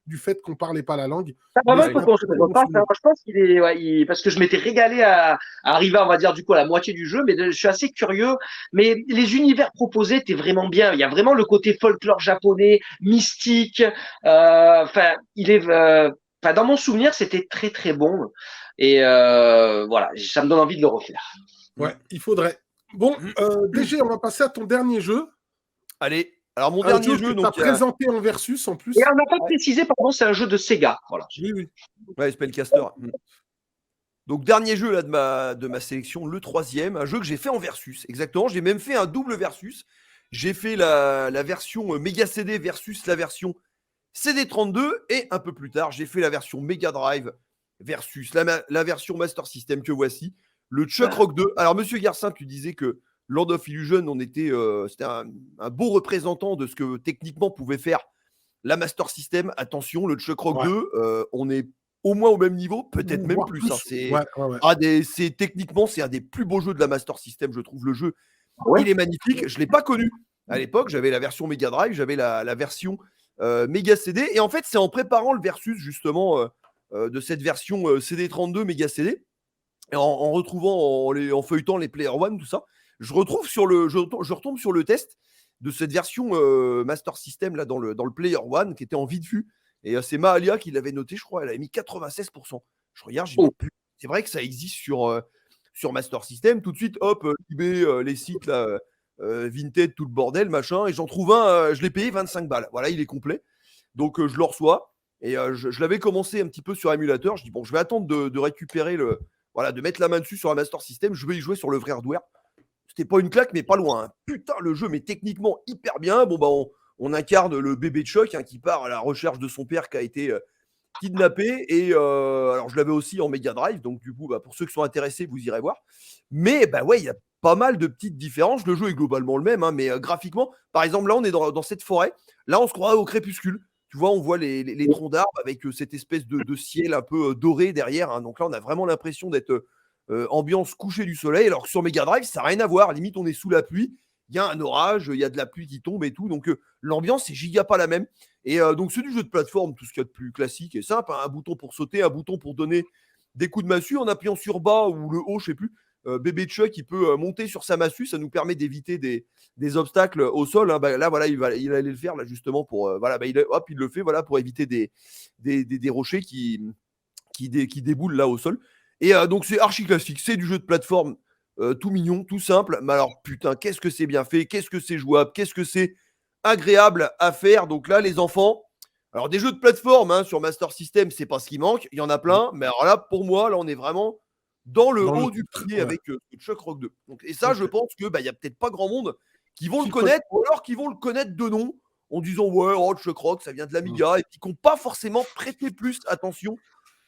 du fait qu'on parlait pas la langue. Vraiment, il faut qu'on se repasse. Je pense qu'il est, parce que je m'étais régalé à arriver, on va dire, du coup, à la moitié du jeu, mais je suis assez curieux. Mais les univers proposés étaient vraiment bien. Il y a vraiment le côté folklore japonais, mystique. Dans mon souvenir, c'était très, très bon. Et voilà, ça me donne envie de le refaire. Ouais, il faudrait. Bon, DG, on va passer à ton dernier jeu. Allez. Alors, mon dernier jeu, tu as présenté en versus en plus. Et on n'a pas précisé, pardon, c'est un jeu de Sega. Voilà. Oui. Ouais, Spellcaster. Donc, dernier jeu là, de ma sélection, le 3e, un jeu que j'ai fait en versus. Exactement, j'ai même fait un double versus. J'ai fait la version Mega CD versus la version CD32. Et un peu plus tard, j'ai fait la version Mega Drive versus la version Master System que voici. Le Chuck Rock 2. Alors, monsieur Garcin, tu disais que Land of Illusion, c'était un beau représentant de ce que techniquement pouvait faire la Master System. Attention, le Chuck Rock 2, on est au moins au même niveau, peut-être même plus. Techniquement, c'est un des plus beaux jeux de la Master System, je trouve. Le jeu, il est magnifique. Je ne l'ai pas connu à l'époque. J'avais la version Mega Drive, j'avais la version Mega CD. Et en fait, c'est en préparant le versus, justement, de cette version CD32 Mega CD, et en retrouvant, en feuilletant les Player One, tout ça, je retombe sur le test de cette version Master System là, dans le Player One qui était en vide vue. Et c'est Mahalia qui l'avait noté, je crois, elle avait mis 96%. Je regarde, j'ai dit, c'est vrai que ça existe sur Master System. Tout de suite, hop, eBay, les sites là, Vinted, tout le bordel, machin. Et j'en trouve un, je l'ai payé 25 balles. Voilà, il est complet. Donc je le reçois. Et je l'avais commencé un petit peu sur émulateur. Je dis, bon, je vais attendre de récupérer voilà, de mettre la main dessus sur la Master System. Je vais y jouer sur le vrai hardware. C'était pas une claque, mais pas loin. Hein. Putain, le jeu, mais techniquement hyper bien. Bon, bah, on incarne le bébé de Chuck, hein, qui part à la recherche de son père qui a été kidnappé. Et alors, je l'avais aussi en Mega Drive. Donc, du coup, bah, pour ceux qui sont intéressés, vous irez voir. Mais, bah ouais, il y a pas mal de petites différences. Le jeu est globalement le même, hein, mais graphiquement, par exemple, là, on est dans cette forêt. Là, on se croirait au crépuscule. Tu vois, on voit les troncs d'arbres avec cette espèce de ciel un peu doré derrière. Hein. Donc là, on a vraiment l'impression d'être ambiance coucher du soleil. Alors que sur Mega Drive, ça n'a rien à voir. Limite, on est sous la pluie. Il y a un orage, il y a de la pluie qui tombe et tout. Donc l'ambiance, c'est giga pas la même. Et donc, c'est du jeu de plateforme, tout ce qu'il y a de plus classique et simple. Hein. Un bouton pour sauter, un bouton pour donner des coups de massue en appuyant sur bas ou le haut, je sais plus. Bébé Chuck, il peut monter sur sa massue. Ça nous permet d'éviter des obstacles au sol. Hein. Bah, là, voilà, il allait le faire là, justement pour. Voilà, bah, il le fait voilà, pour éviter des rochers qui déboulent là au sol. Et donc, c'est archi classique. C'est du jeu de plateforme tout mignon, tout simple. Mais alors, putain, qu'est-ce que c'est bien fait, qu'est-ce que c'est jouable, qu'est-ce que c'est agréable à faire. Donc là, les enfants. Alors, des jeux de plateforme hein, sur Master System, c'est pas ce qui manque. Il y en a plein. Mais alors là, pour moi, là, on est vraiment dans le haut du panier avec Chuck Rock 2. Donc, et ça, je pense que il y a peut-être pas grand monde qui vont le connaître ou alors qui vont le connaître de nom en disant ouais, oh, Chuck Rock, ça vient de l'Amiga et puis qui n'ont pas forcément prêté plus attention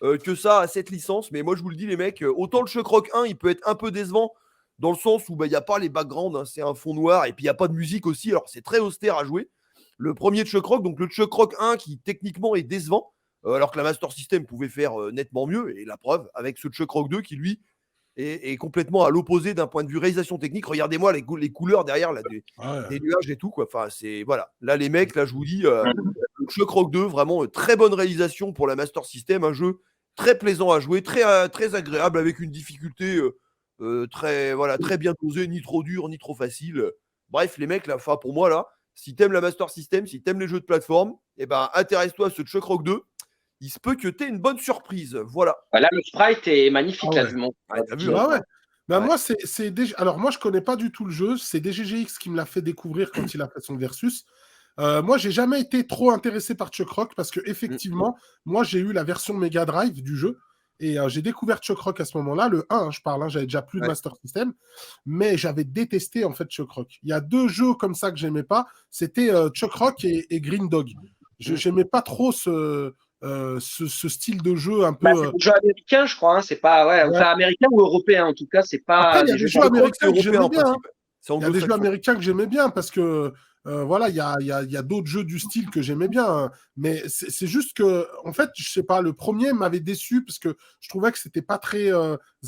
que ça à cette licence. Mais moi, je vous le dis, les mecs, autant le Chuck Rock 1, il peut être un peu décevant dans le sens où il n'y a pas les backgrounds, hein, c'est un fond noir et puis il n'y a pas de musique aussi. Alors, c'est très austère à jouer. Le premier de Chuck Rock, donc le Chuck Rock 1 qui techniquement est décevant. Alors que la Master System pouvait faire nettement mieux, et la preuve avec ce Chuck Rock 2 qui lui est complètement à l'opposé d'un point de vue réalisation technique. Regardez-moi les couleurs derrière là, des nuages et tout quoi. Enfin c'est voilà. Là les mecs, là je vous dis, Chuck Rock 2 vraiment très bonne réalisation pour la Master System, un jeu très plaisant à jouer, très agréable avec une difficulté très bien dosée, ni trop dur ni trop facile. Bref les mecs là, enfin pour moi là, si t'aimes la Master System, si t'aimes les jeux de plateforme, eh ben intéresse-toi à ce Chuck Rock 2. Il se peut que tu aies une bonne surprise. Voilà. Là, le sprite est magnifique, là, du monde. T'as vu, hein. ouais. Ben moi, c'est alors moi, je connais pas du tout le jeu. C'est DGGX qui me l'a fait découvrir quand il a fait son Versus. Moi, j'ai jamais été trop intéressé par Chuck Rock parce que effectivement, moi, j'ai eu la version Mega Drive du jeu et j'ai découvert Chuck Rock à ce moment-là, le 1, hein, je parle. Hein, j'avais déjà plus de Master System, mais j'avais détesté en fait Chuck Rock. Il y a deux jeux comme ça que j'aimais pas. C'était Chuck Rock et Green Dog. J'aimais pas trop ce style de jeu un peu. C'est un jeu américain, je crois. Hein, c'est pas enfin, américain ou européen en tout cas. C'est pas. Après, il y a des jeux américains que j'aimais bien. Il y a des jeux américains que j'aimais bien parce que voilà, il y a d'autres jeux du style que j'aimais bien. Hein. Mais c'est juste que, en fait, je sais pas, le premier m'avait déçu parce que je trouvais que c'était pas très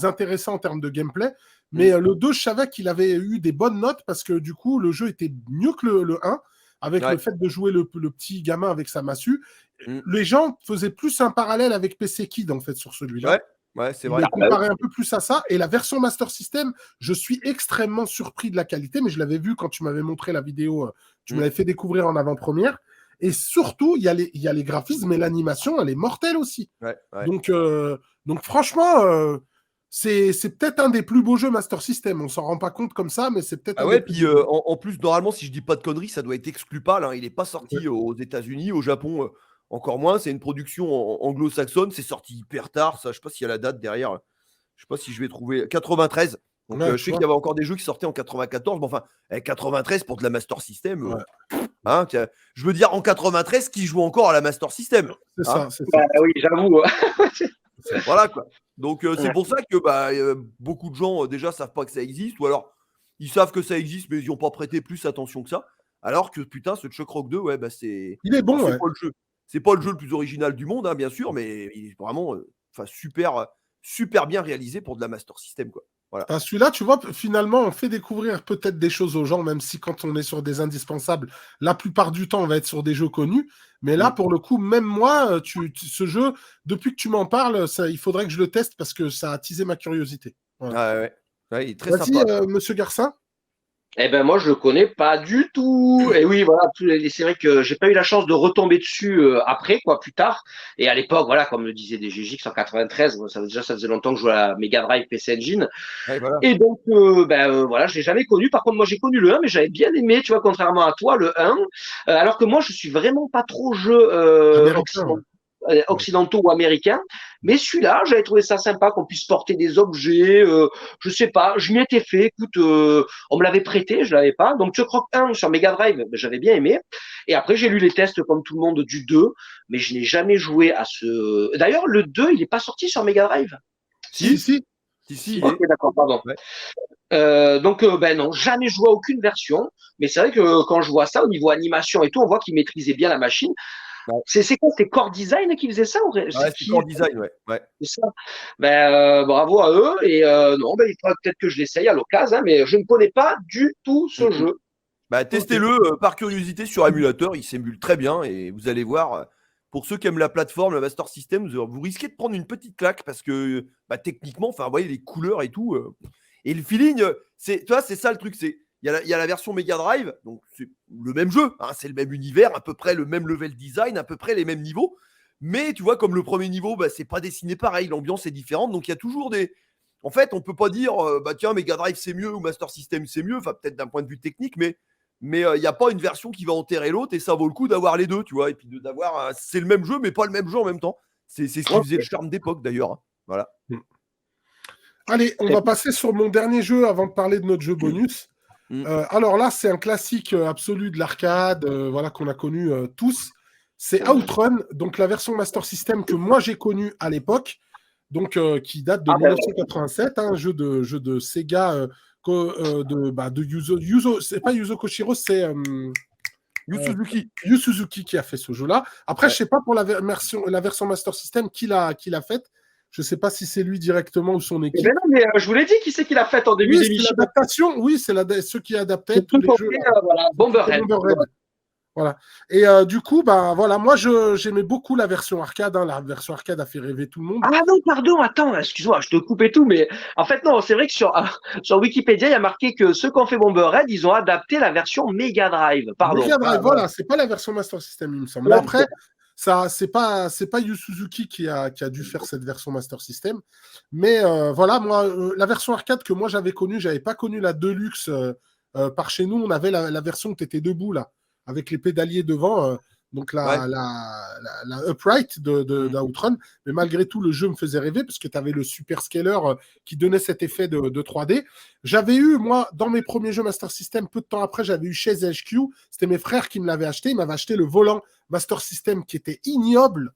intéressant en termes de gameplay. Mais le 2, je savais qu'il avait eu des bonnes notes parce que du coup, le jeu était mieux que le 1. Avec le fait de jouer le petit gamin avec sa massue. Les gens faisaient plus un parallèle avec PC Kid, en fait, sur celui-là. Ouais, c'est vrai. Ils comparaient un peu plus à ça. Et la version Master System, je suis extrêmement surpris de la qualité, mais je l'avais vu quand tu m'avais montré la vidéo, tu m'avais fait découvrir en avant-première. Et surtout, il y a les graphismes, mais l'animation, elle est mortelle aussi. Donc franchement... c'est peut-être un des plus beaux jeux Master System. On s'en rend pas compte comme ça, mais c'est peut-être. Puis en plus, normalement, si je dis pas de conneries, ça doit être exclu PAL. Hein. Il n'est pas sorti aux États-Unis, au Japon, encore moins. C'est une production anglo-saxonne. C'est sorti hyper tard. Ça, je sais pas s'il y a la date derrière. Je sais pas si je vais trouver 93. Donc je sais qu'il y avait encore des jeux qui sortaient en 94. Mais enfin, 93 pour de la Master System. Hein, je veux dire, en 93, qui joue encore à la Master System? C'est ça. Oui, j'avoue. Voilà quoi. Donc c'est pour ça que beaucoup de gens déjà savent pas que ça existe, ou alors ils savent que ça existe mais ils n'ont pas prêté plus attention que ça. Alors que putain, ce Chuck Rock 2, c'est. Il est bon, c'est pas le jeu. C'est pas le jeu le plus original du monde, hein, bien sûr, mais il est vraiment super bien réalisé pour de la Master System quoi. Voilà. Celui-là, tu vois, finalement, on fait découvrir peut-être des choses aux gens, même si quand on est sur des indispensables, la plupart du temps, on va être sur des jeux connus. Mais là, pour le coup, même moi, ce jeu, depuis que tu m'en parles, il faudrait que je le teste parce que ça a attisé ma curiosité. Voilà. Il est très Vas-y, sympa. Monsieur Garcin. Eh ben moi je le connais pas du tout. Et oui voilà, c'est vrai que j'ai pas eu la chance de retomber dessus après quoi, plus tard. Et à l'époque voilà, comme le disait DGX en 93, ça faisait longtemps que je jouais à la Mega Drive PC Engine. Ouais, voilà. Et donc voilà, je l'ai jamais connu. Par contre moi j'ai connu le 1, mais j'avais bien aimé, tu vois, contrairement à toi le 1. Alors que moi je suis vraiment pas trop jeu Américain, ouais. Ouais. occidentaux ou américains. Mais celui-là, j'avais trouvé ça sympa qu'on puisse porter des objets. Je sais pas, je m'y étais fait. Écoute, on me l'avait prêté, je l'avais pas. Donc, Chuck Rock 1 sur Mega Drive, ben, j'avais bien aimé. Et après, j'ai lu les tests comme tout le monde du 2, mais je n'ai jamais joué à ce. D'ailleurs, le 2, il n'est pas sorti sur Mega Drive. Si, Si, si. si, il Ok, est. d'accord, pardon. Ouais. Donc, ben non, jamais joué à aucune version. Mais c'est vrai que quand je vois ça, au niveau animation et tout, on voit qu'il maîtrisait bien la machine. Ouais, C'est quoi? C'est Core Design qui faisait ça? ouais, c'est Core Design, ouais. Ouais. C'est ça. Ben, bravo à eux. Et non, ben, il faudra peut-être que je l'essaye à l'occasion, hein, mais je ne connais pas du tout ce Mm, mm. jeu. Bah, Ok. testez-le par curiosité sur émulateur, il s'émule très bien et vous allez voir, pour ceux qui aiment la plateforme, la Master System, vous risquez de prendre une petite claque parce que bah, techniquement, enfin, vous voyez les couleurs et tout, et le feeling, tu vois, c'est ça le truc, il y a la version Mega Drive, donc c'est le même jeu, hein, c'est le même univers, à peu près le même level design, à peu près les mêmes niveaux, mais tu vois, comme le premier niveau, bah, c'est pas dessiné pareil, l'ambiance est différente, donc il y a toujours des. En fait, on peut pas dire, bah tiens, Mega Drive c'est mieux ou Master System c'est mieux, enfin peut-être d'un point de vue technique, mais il n'y a pas une version qui va enterrer l'autre et ça vaut le coup d'avoir les deux, tu vois. Et puis d'avoir, c'est le même jeu, mais pas le même jeu en même temps. C'est ce qui faisait le charme d'époque d'ailleurs, hein. Voilà. Allez, on va passer sur mon dernier jeu avant de parler de notre jeu bonus. Mm. Alors là, c'est un classique absolu de l'arcade, voilà, qu'on a connu tous. C'est Outrun, donc la version Master System que moi j'ai connue à l'époque, donc qui date de Ah ben, 1987, hein, un jeu de Sega de c'est pas Yuzo Koshiro, c'est Yu Suzuki. Yu Suzuki qui a fait ce jeu-là. Après, Ouais. je sais pas pour la version Master System qui l'a faite. Je sais pas si c'est lui directement ou son eh équipe. ben non, mais je vous l'ai dit, qui c'est qui l'a fait en début Oui, c'est d'émission? l'adaptation. Oui, c'est ceux qui adaptaient C'est tous tout les compris, jeux. voilà, Bomberhead. Bomberhead. Voilà. Et du coup, bah voilà, moi j'aimais beaucoup la version arcade, hein. La version arcade a fait rêver tout le monde. Ah non, pardon, attends, excuse-moi, je te coupe et tout, mais en fait, non, c'est vrai que sur Wikipédia, il y a marqué que ceux qui ont fait Bomberhead, ils ont adapté la version Mega Drive. Pardon. Mega Drive, Ah, voilà. voilà, c'est pas la version Master System, il me semble. Mais Ouais, après, ça, c'est pas Yu Suzuki qui a dû faire cette version Master System. Mais voilà, moi, la version arcade que moi j'avais connue, j'avais pas connu la Deluxe par chez nous. On avait la version où tu étais debout, là, avec les pédaliers devant. Donc Ouais. la upright d'Outrun, mais malgré tout le jeu me faisait rêver parce que tu avais le super scaler qui donnait cet effet de 3D. J'avais eu, moi, dans mes premiers jeux Master System, peu de temps après, j'avais eu chez HQ, c'était mes frères qui me l'avaient acheté, ils m'avaient acheté le volant Master System qui était ignoble.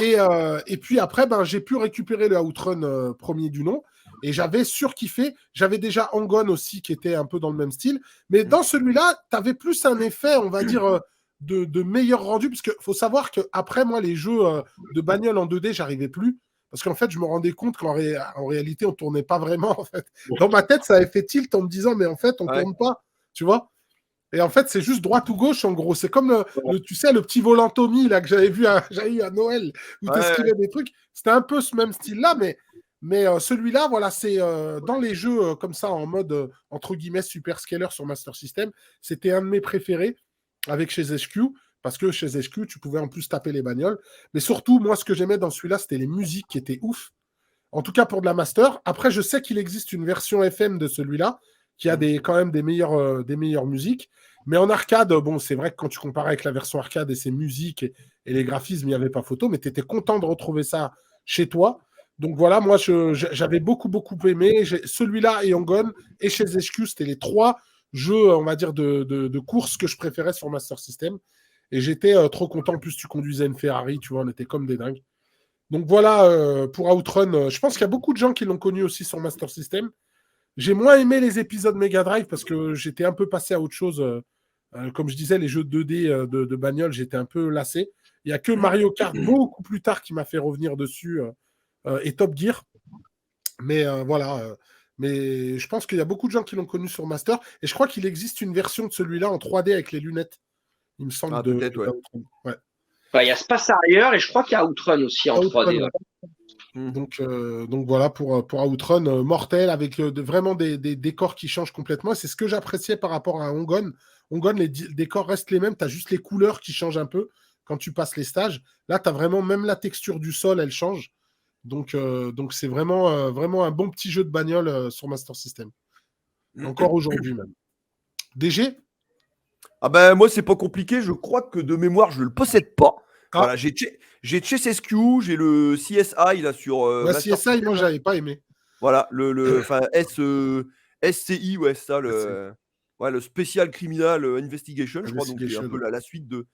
Et puis après, ben, j'ai pu récupérer le Outrun premier du nom. Et j'avais surkiffé. J'avais déjà Angon aussi, qui était un peu dans le même style. Mais dans celui-là, tu avais plus un effet, on va dire, de meilleur rendu. Parce qu'il faut savoir qu'après, moi, les jeux de bagnole en 2D, j'arrivais plus. Parce qu'en fait, je me rendais compte qu'en réalité, on tournait pas vraiment. En fait. Dans ma tête, ça avait fait tilt en me disant, mais en fait, on Ouais. tourne pas. Tu vois? Et en fait, c'est juste droite ou gauche, en gros. C'est comme tu sais, le petit volant Tommy là, que j'avais eu à Noël, où tu Ouais. esquivais des trucs. C'était un peu ce même style-là, mais celui-là, voilà, c'est dans les jeux comme ça, en mode, entre guillemets, super scaler sur Master System, c'était un de mes préférés avec chez HQ, parce que chez HQ, tu pouvais en plus taper les bagnoles. Mais surtout, moi, ce que j'aimais dans celui-là, c'était les musiques qui étaient ouf. En tout cas, pour de la Master. Après, je sais qu'il existe une version FM de celui-là, qui a quand même des meilleures musiques. Mais en arcade, bon, c'est vrai que quand tu comparais avec la version arcade et ses musiques et les graphismes, il n'y avait pas photo, mais tu étais content de retrouver ça chez toi. Donc voilà, moi, j'avais beaucoup, beaucoup aimé. Celui-là et Angon et chez HQ, c'était les 3 jeux, on va dire, de course que je préférais sur Master System. Et j'étais trop content. En plus, tu conduisais une Ferrari, tu vois, on était comme des dingues. Donc voilà, pour Outrun, je pense qu'il y a beaucoup de gens qui l'ont connu aussi sur Master System. J'ai moins aimé les épisodes Mega Drive parce que j'étais un peu passé à autre chose. Comme je disais, les jeux 2D de bagnole, j'étais un peu lassé. Il n'y a que Mario Kart beaucoup plus tard qui m'a fait revenir dessus et Top Gear. Mais voilà. Mais je pense qu'il y a beaucoup de gens qui l'ont connu sur Master. Et je crois qu'il existe une version de celui-là en 3D avec les lunettes, il me semble, Ah, peut-être, ouais. Ouais. Il y a Space Harrier et je crois qu'il y a Outrun aussi en Outrun, 3D. ouais. Donc voilà pour Outrun, mortel, avec vraiment des décors qui changent complètement. C'est ce que j'appréciais par rapport à Ongon. Ongon, les décors restent les mêmes, tu as juste les couleurs qui changent un peu quand tu passes les stages. Là, tu as vraiment même la texture du sol, elle change. Donc c'est vraiment un bon petit jeu de bagnole sur Master System. Encore aujourd'hui même. DG? Ah ben moi c'est pas compliqué, je crois que de mémoire je le possède pas. Ah. Voilà, j'ai Chessescu, j'ai le CSI là sur Master CSI, System, moi là. j'avais pas aimé. Voilà, enfin SCI, ouais, ça, le Special Criminal Investigation, je crois, donc qui est un peu la suite de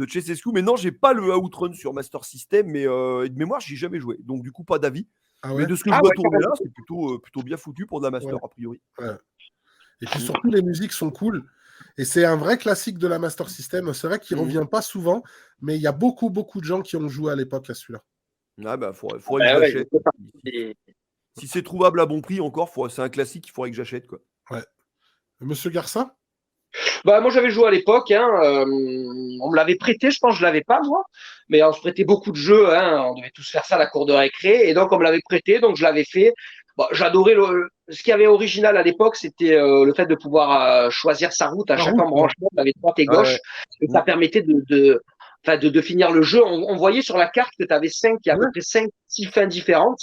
Chessescu. Mais non, j'ai pas le Outrun sur Master System, mais de mémoire, j'y ai jamais joué. Donc du coup, pas d'avis. Ah ouais. Mais de ce que je vois tourner là, c'est plutôt bien foutu pour de la Master, a priori. Ouais. Et puis surtout, les musiques sont cool. Et c'est un vrai classique de la Master System. C'est vrai qu'il revient pas souvent, mais il y a beaucoup de gens qui ont joué à l'époque à celui-là. Ah bah, faudrait que je l'achète. Si c'est trouvable à bon prix encore, c'est un classique, il faudrait que j'achète, quoi. Ouais. Monsieur Garça? Bah, moi, j'avais joué à l'époque. On me l'avait prêté, je pense que je l'avais pas, moi. Mais on se prêtait beaucoup de jeux. On devait tous faire ça à la cour de récré. Et donc, on me l'avait prêté, donc je l'avais fait. Bon, j'adorais ce qu'il y avait original à l'époque, c'était le fait de pouvoir choisir sa route à chaque embranchement. Tu avais droite et gauche. Et ça permettait de finir le jeu. On voyait sur la carte que tu avais il y a à peu près 5-6 fins différentes.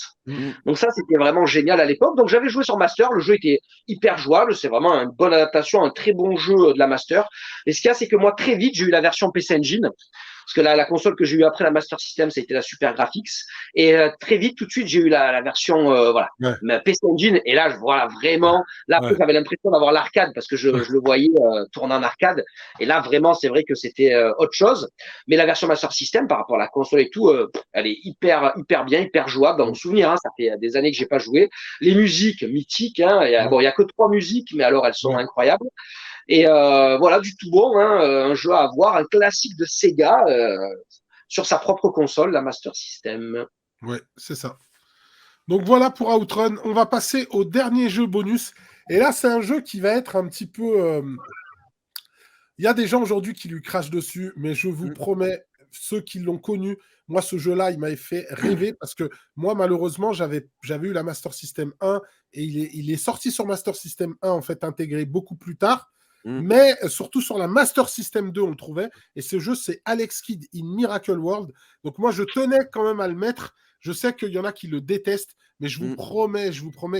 Donc ça, c'était vraiment génial à l'époque. Donc j'avais joué sur Master, le jeu était hyper jouable, c'est vraiment une bonne adaptation, un très bon jeu de la Master. Et ce qu'il y a, c'est que moi, très vite, j'ai eu la version PC Engine. Parce que la console que j'ai eue après la Master System, ça a été la Super Graphics. Et très vite, tout de suite, j'ai eu la version PC Engine. Et là, voilà, vraiment, là, j'avais l'impression d'avoir l'arcade parce que je le voyais tourner en arcade. Et là, vraiment, c'est vrai que c'était autre chose. Mais la version Master System, par rapport à la console et tout, elle est hyper bien, hyper jouable. Dans mon souvenir, ça fait des années que j'ai pas joué. Les musiques, mythiques. Il y a que 3 musiques, mais alors elles sont incroyables. Et voilà, du tout bon, un jeu à avoir, un classique de Sega sur sa propre console, la Master System. Ouais, c'est ça. Donc voilà pour Outrun. On va passer au dernier jeu bonus. Et là, c'est un jeu qui va être un petit peu... Il y a des gens aujourd'hui qui lui crachent dessus, mais je vous promets, ceux qui l'ont connu, moi, ce jeu-là, il m'avait fait rêver parce que moi, malheureusement, j'avais eu la Master System 1 et il est sorti sur Master System 1, en fait, intégré beaucoup plus tard. Mais surtout sur la Master System 2, on le trouvait. Et ce jeu, c'est Alex Kidd in Miracle World. Donc moi, je tenais quand même à le mettre. Je sais qu'il y en a qui le détestent, mais je vous promets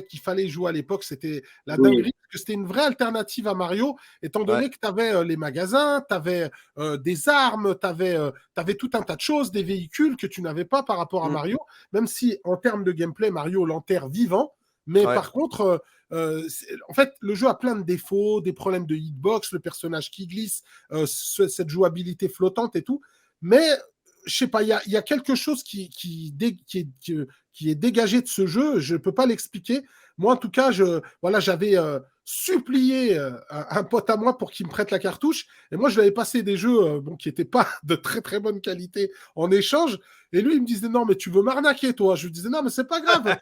qu'il fallait jouer à l'époque. C'était la dinguerie, parce que c'était une vraie alternative à Mario, étant donné que tu avais les magasins, tu avais des armes, tu avais tout un tas de choses, des véhicules que tu n'avais pas par rapport à Mario, même si en termes de gameplay, Mario l'enterre vivant. Mais par contre, en fait, le jeu a plein de défauts, des problèmes de hitbox, le personnage qui glisse, cette jouabilité flottante et tout. Mais je sais pas, il y a quelque chose qui est dégagé de ce jeu. Je ne peux pas l'expliquer. Moi, en tout cas, j'avais supplié un pote à moi pour qu'il me prête la cartouche. Et moi, je lui avais passé des jeux qui n'étaient pas de très très bonne qualité en échange. Et lui, il me disait non, mais tu veux m'arnaquer, toi. Je lui disais non, mais c'est pas grave.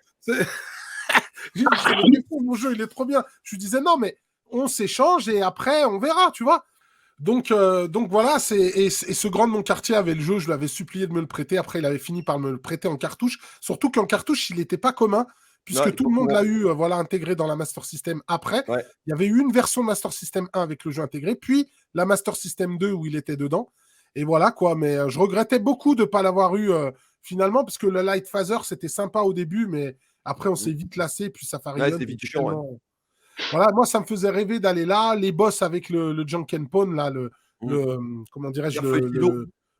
Mon jeu, il est trop bien. Je lui disais non, mais on s'échange et après, on verra, tu vois. Donc voilà, et ce grand de mon quartier avait le jeu, je l'avais supplié de me le prêter. Après, il avait fini par me le prêter en cartouche. Surtout qu'en cartouche, il n'était pas commun, puisque tout le monde l'a eu intégré dans la Master System après. Il y avait eu une version Master System 1 avec le jeu intégré, puis la Master System 2 où il était dedans. Et voilà quoi, mais je regrettais beaucoup de ne pas l'avoir eu finalement, parce que le Light Phaser, c'était sympa au début, mais après, on s'est vite lassé, puis Safari Hunt. C'est vite chiant. Voilà, moi, ça me faisait rêver d'aller là. Les boss avec le Junkenpon, là, comment dirais-je,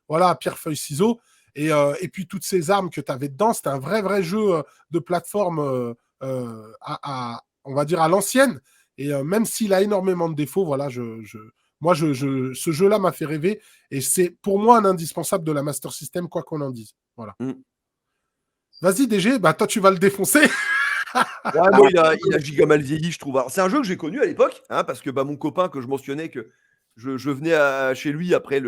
voilà, pierre-feuille-ciseau. Et puis, toutes ces armes que tu avais dedans, c'était un vrai jeu de plateforme, on va dire, à l'ancienne. Et même s'il a énormément de défauts, voilà, ce jeu-là m'a fait rêver. Et c'est pour moi un indispensable de la Master System, quoi qu'on en dise. Voilà. Vas-y, DG, toi, tu vas le défoncer. Moi, il a giga mal vieilli, je trouve. Alors, c'est un jeu que j'ai connu à l'époque, parce que mon copain que je mentionnais, que je venais chez lui après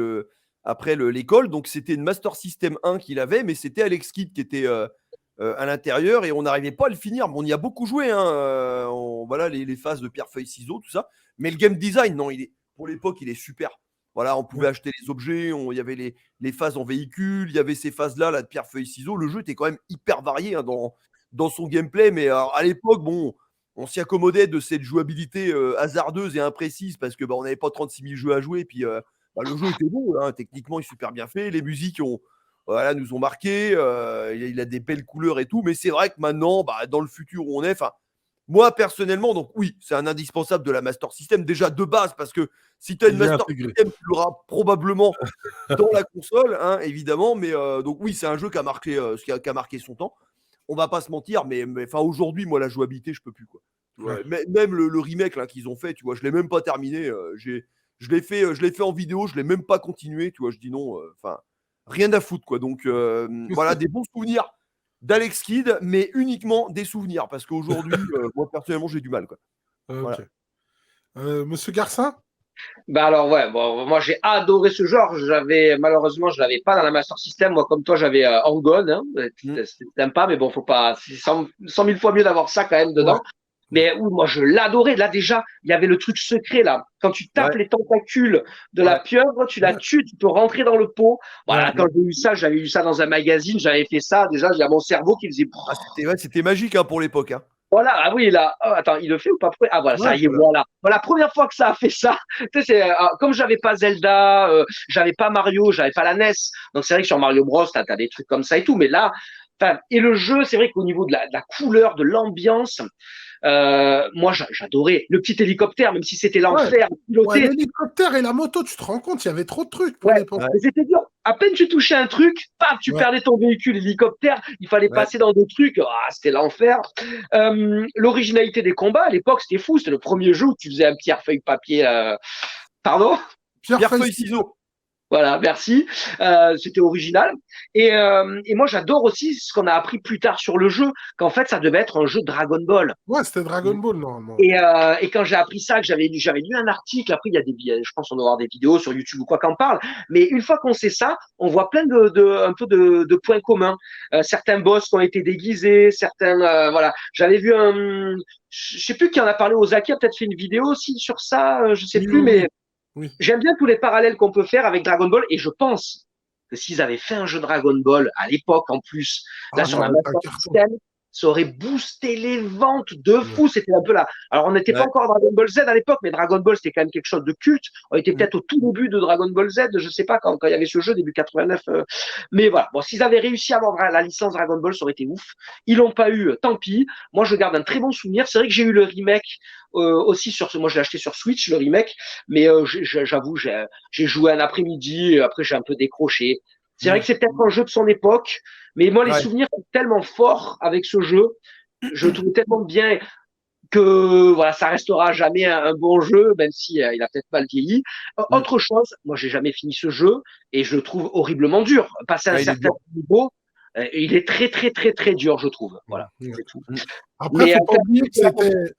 l'école, donc c'était une Master System 1 qu'il avait, mais c'était Alex Kidd qui était à l'intérieur et on n'arrivait pas à le finir. Bon, on y a beaucoup joué, voilà, les phases de pierre-feuille-ciseaux, tout ça, mais le game design, non, pour l'époque, il est super. Voilà, on pouvait acheter les objets, il y avait les phases en véhicule, il y avait ces phases-là là, de pierre, feuille, ciseaux. Le jeu était quand même hyper varié hein, dans son gameplay, mais alors, à l'époque, bon, on s'y accommodait de cette jouabilité hasardeuse et imprécise parce que on n'avait pas 36 000 jeux à jouer. Puis le jeu était bon, hein, techniquement, il est super bien fait. Les musiques nous ont marqué. Il a des belles couleurs et tout. Mais c'est vrai que maintenant, dans le futur où on est, moi personnellement, donc oui, c'est un indispensable de la Master System déjà de base parce que si tu as une Master System, tu l'auras probablement dans la console, hein, évidemment. Mais donc oui, c'est un jeu qui a marqué son temps. On va pas se mentir, mais aujourd'hui, moi, la jouabilité, je peux plus quoi. Tu vois, même le remake là qu'ils ont fait, tu vois, je l'ai même pas terminé. Je l'ai fait en vidéo, je l'ai même pas continué. Tu vois, je dis non. Rien à foutre quoi. Donc voilà, des bons souvenirs d'Alex Kidd, mais uniquement des souvenirs parce qu'aujourd'hui, moi personnellement, j'ai du mal quoi. Voilà. Monsieur Garcin. Alors ouais, bon, moi j'ai adoré ce genre. Malheureusement, je l'avais pas dans la Master System. Moi, comme toi, j'avais Angon. Hein. C'était sympa, mais bon, faut pas. C'est 100 000 fois mieux d'avoir ça quand même dedans. Ouais. Mais moi, je l'adorais. Là, déjà, il y avait le truc secret là. Quand tu tapes les tentacules de la pieuvre, tu la tues, tu peux rentrer dans le pot. Voilà, quand j'ai eu ça, j'avais eu ça dans un magazine, j'avais fait ça. Déjà, j'ai mon cerveau qui faisait. C'était magique hein, pour l'époque. Hein. Voilà, ah oui, là, attends, il le fait ou pas? Ah voilà, ça y est, voilà. La première fois que ça a fait ça, tu sais, comme j'avais pas Zelda, j'avais pas Mario, j'avais pas la NES, donc c'est vrai que sur Mario Bros, t'as des trucs comme ça et tout, mais là, et le jeu, c'est vrai qu'au niveau de la couleur, de l'ambiance, moi j'adorais le petit hélicoptère, même si c'était l'enfer. L'hélicoptère et la moto, tu te rends compte, il y avait trop de trucs pour l'époque. C'était dur. À peine tu touchais un truc, paf, tu perdais ton véhicule hélicoptère. Il fallait passer dans des trucs. C'était l'enfer. L'originalité des combats à l'époque, c'était fou. C'était le premier jeu où tu faisais un pierre feuille papier. Pardon. Pierre feuille ciseaux. Voilà, merci. C'était original. Et moi, j'adore aussi ce qu'on a appris plus tard sur le jeu, qu'en fait, ça devait être un jeu Dragon Ball. Ouais, c'était Dragon Ball, normalement. Et quand j'ai appris ça, que j'avais lu un article, après, je pense qu'on doit avoir des vidéos sur YouTube ou quoi qu'en parle, mais une fois qu'on sait ça, on voit plein un peu de points communs. Certains boss qui ont été déguisés, certains, voilà. J'avais vu je sais plus qui en a parlé, Ozaki a peut-être fait une vidéo aussi sur ça, je sais plus, mais j'aime bien tous les parallèles qu'on peut faire avec Dragon Ball et je pense que s'ils avaient fait un jeu Dragon Ball à l'époque en plus, là sur la Master System, ça aurait boosté les ventes de fou. C'était un peu là. Alors on n'était pas encore Dragon Ball Z à l'époque, mais Dragon Ball c'était quand même quelque chose de culte. On était peut-être au tout début de Dragon Ball Z, je sais pas quand il y avait ce jeu début 89. Mais voilà. Bon, s'ils avaient réussi à avoir la licence Dragon Ball, ça aurait été ouf. Ils l'ont pas eu, tant pis. Moi je garde un très bon souvenir. C'est vrai que j'ai eu le remake. Aussi moi je l'ai acheté sur Switch le remake, mais j'avoue j'ai joué un après-midi, après j'ai un peu décroché. C'est vrai que c'est peut-être un jeu de son époque, mais moi les souvenirs sont tellement forts avec ce jeu, je le trouve tellement bien que voilà, ça restera jamais un bon jeu, même si il a peut-être mal vieilli. Autre chose, moi j'ai jamais fini ce jeu et je le trouve horriblement dur. Passer à un certain niveau, il est très très très très dur, je trouve. Voilà, c'est tout. Après, faut pas oublier que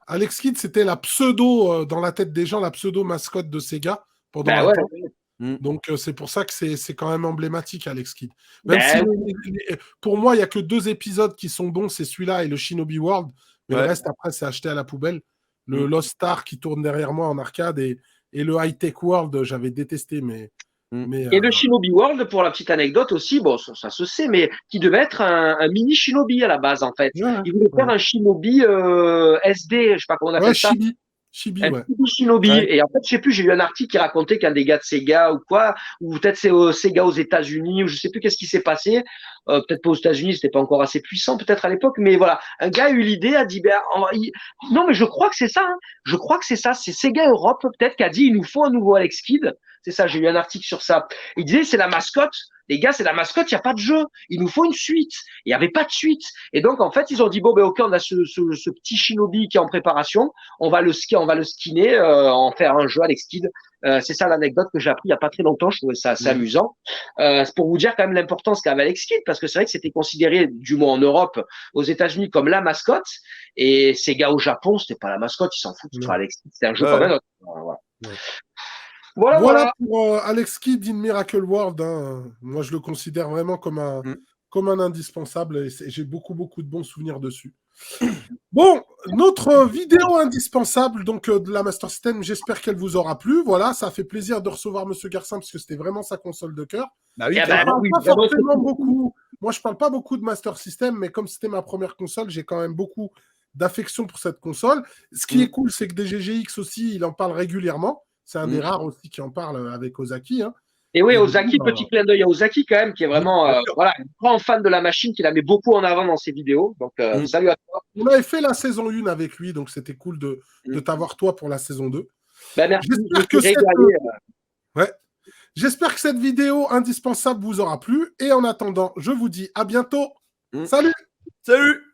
Alex Kidd, c'était la pseudo dans la tête des gens, la pseudo mascotte de Sega pendant un temps. Donc c'est pour ça que c'est quand même emblématique, Alex Kidd. Même si pour moi, il n'y a que 2 épisodes qui sont bons, c'est celui-là et le Shinobi World. Mais le reste, après, c'est acheté à la poubelle. Le Lost Star qui tourne derrière moi en arcade et le High Tech World, j'avais détesté. Et le Shinobi World, pour la petite anecdote aussi, bon, ça se sait, mais qui devait être un mini Shinobi à la base, en fait. Il voulait faire un Shinobi SD, je sais pas comment on appelle ça. Chibi, Shinobi. Et en fait, je sais plus, j'ai lu un article qui racontait qu'un des gars de Sega ou quoi, ou peut-être c'est Sega aux États-Unis, ou je sais plus qu'est-ce qui s'est passé. Peut-être pas aux États-Unis, c'était pas encore assez puissant, peut-être à l'époque, mais voilà. Un gars a eu l'idée, a dit, non, mais je crois que c'est ça, hein. Je crois que c'est ça. C'est Sega Europe, peut-être, qui a dit, il nous faut un nouveau Alex Kidd. C'est ça, j'ai lu un article sur ça. Il disait, c'est la mascotte. Les gars, c'est la mascotte, il n'y a pas de jeu. Il nous faut une suite. Il n'y avait pas de suite. Et donc, en fait, ils ont dit, bon, ok, on a ce petit Shinobi qui est en préparation. On va le skinner, en faire un jeu Alex Kidd. C'est ça l'anecdote que j'ai appris il n'y a pas très longtemps. Je trouvais ça assez amusant. C'est pour vous dire quand même l'importance qu'avait Alex Kidd, parce que c'est vrai que c'était considéré, du moins en Europe, aux États-Unis, comme la mascotte. Et ces gars au Japon, c'était pas la mascotte, ils s'en foutent. Alex Kidd, c'était un jeu comme un autre. Voilà. Pour Alex Kidd in Miracle World. Hein. Moi, je le considère vraiment comme un indispensable et j'ai beaucoup de bons souvenirs dessus. Bon, notre vidéo indispensable donc de la Master System, j'espère qu'elle vous aura plu. Voilà, ça fait plaisir de recevoir Monsieur Garcin parce que c'était vraiment sa console de cœur. Bah oui, Ah bah, clairement. oui, Pas vraiment, forcément beaucoup. Moi, je parle pas beaucoup de Master System, mais comme c'était ma première console, j'ai quand même beaucoup d'affection pour cette console. Ce qui est cool, c'est que DGGX aussi, il en parle régulièrement. C'est un des rares aussi qui en parle avec Ozaki. Hein. Et oui, Et Ozaki, du coup, petit clin d'œil à Ozaki quand même, qui est vraiment voilà, un grand fan de la machine, qui la met beaucoup en avant dans ses vidéos. Donc, salut à toi. On avait fait la saison 1 avec lui, donc c'était cool de t'avoir toi pour la saison 2. Ben, merci, J'espère que, J'espère que cette vidéo indispensable vous aura plu. Et en attendant, je vous dis à bientôt. Salut! Salut!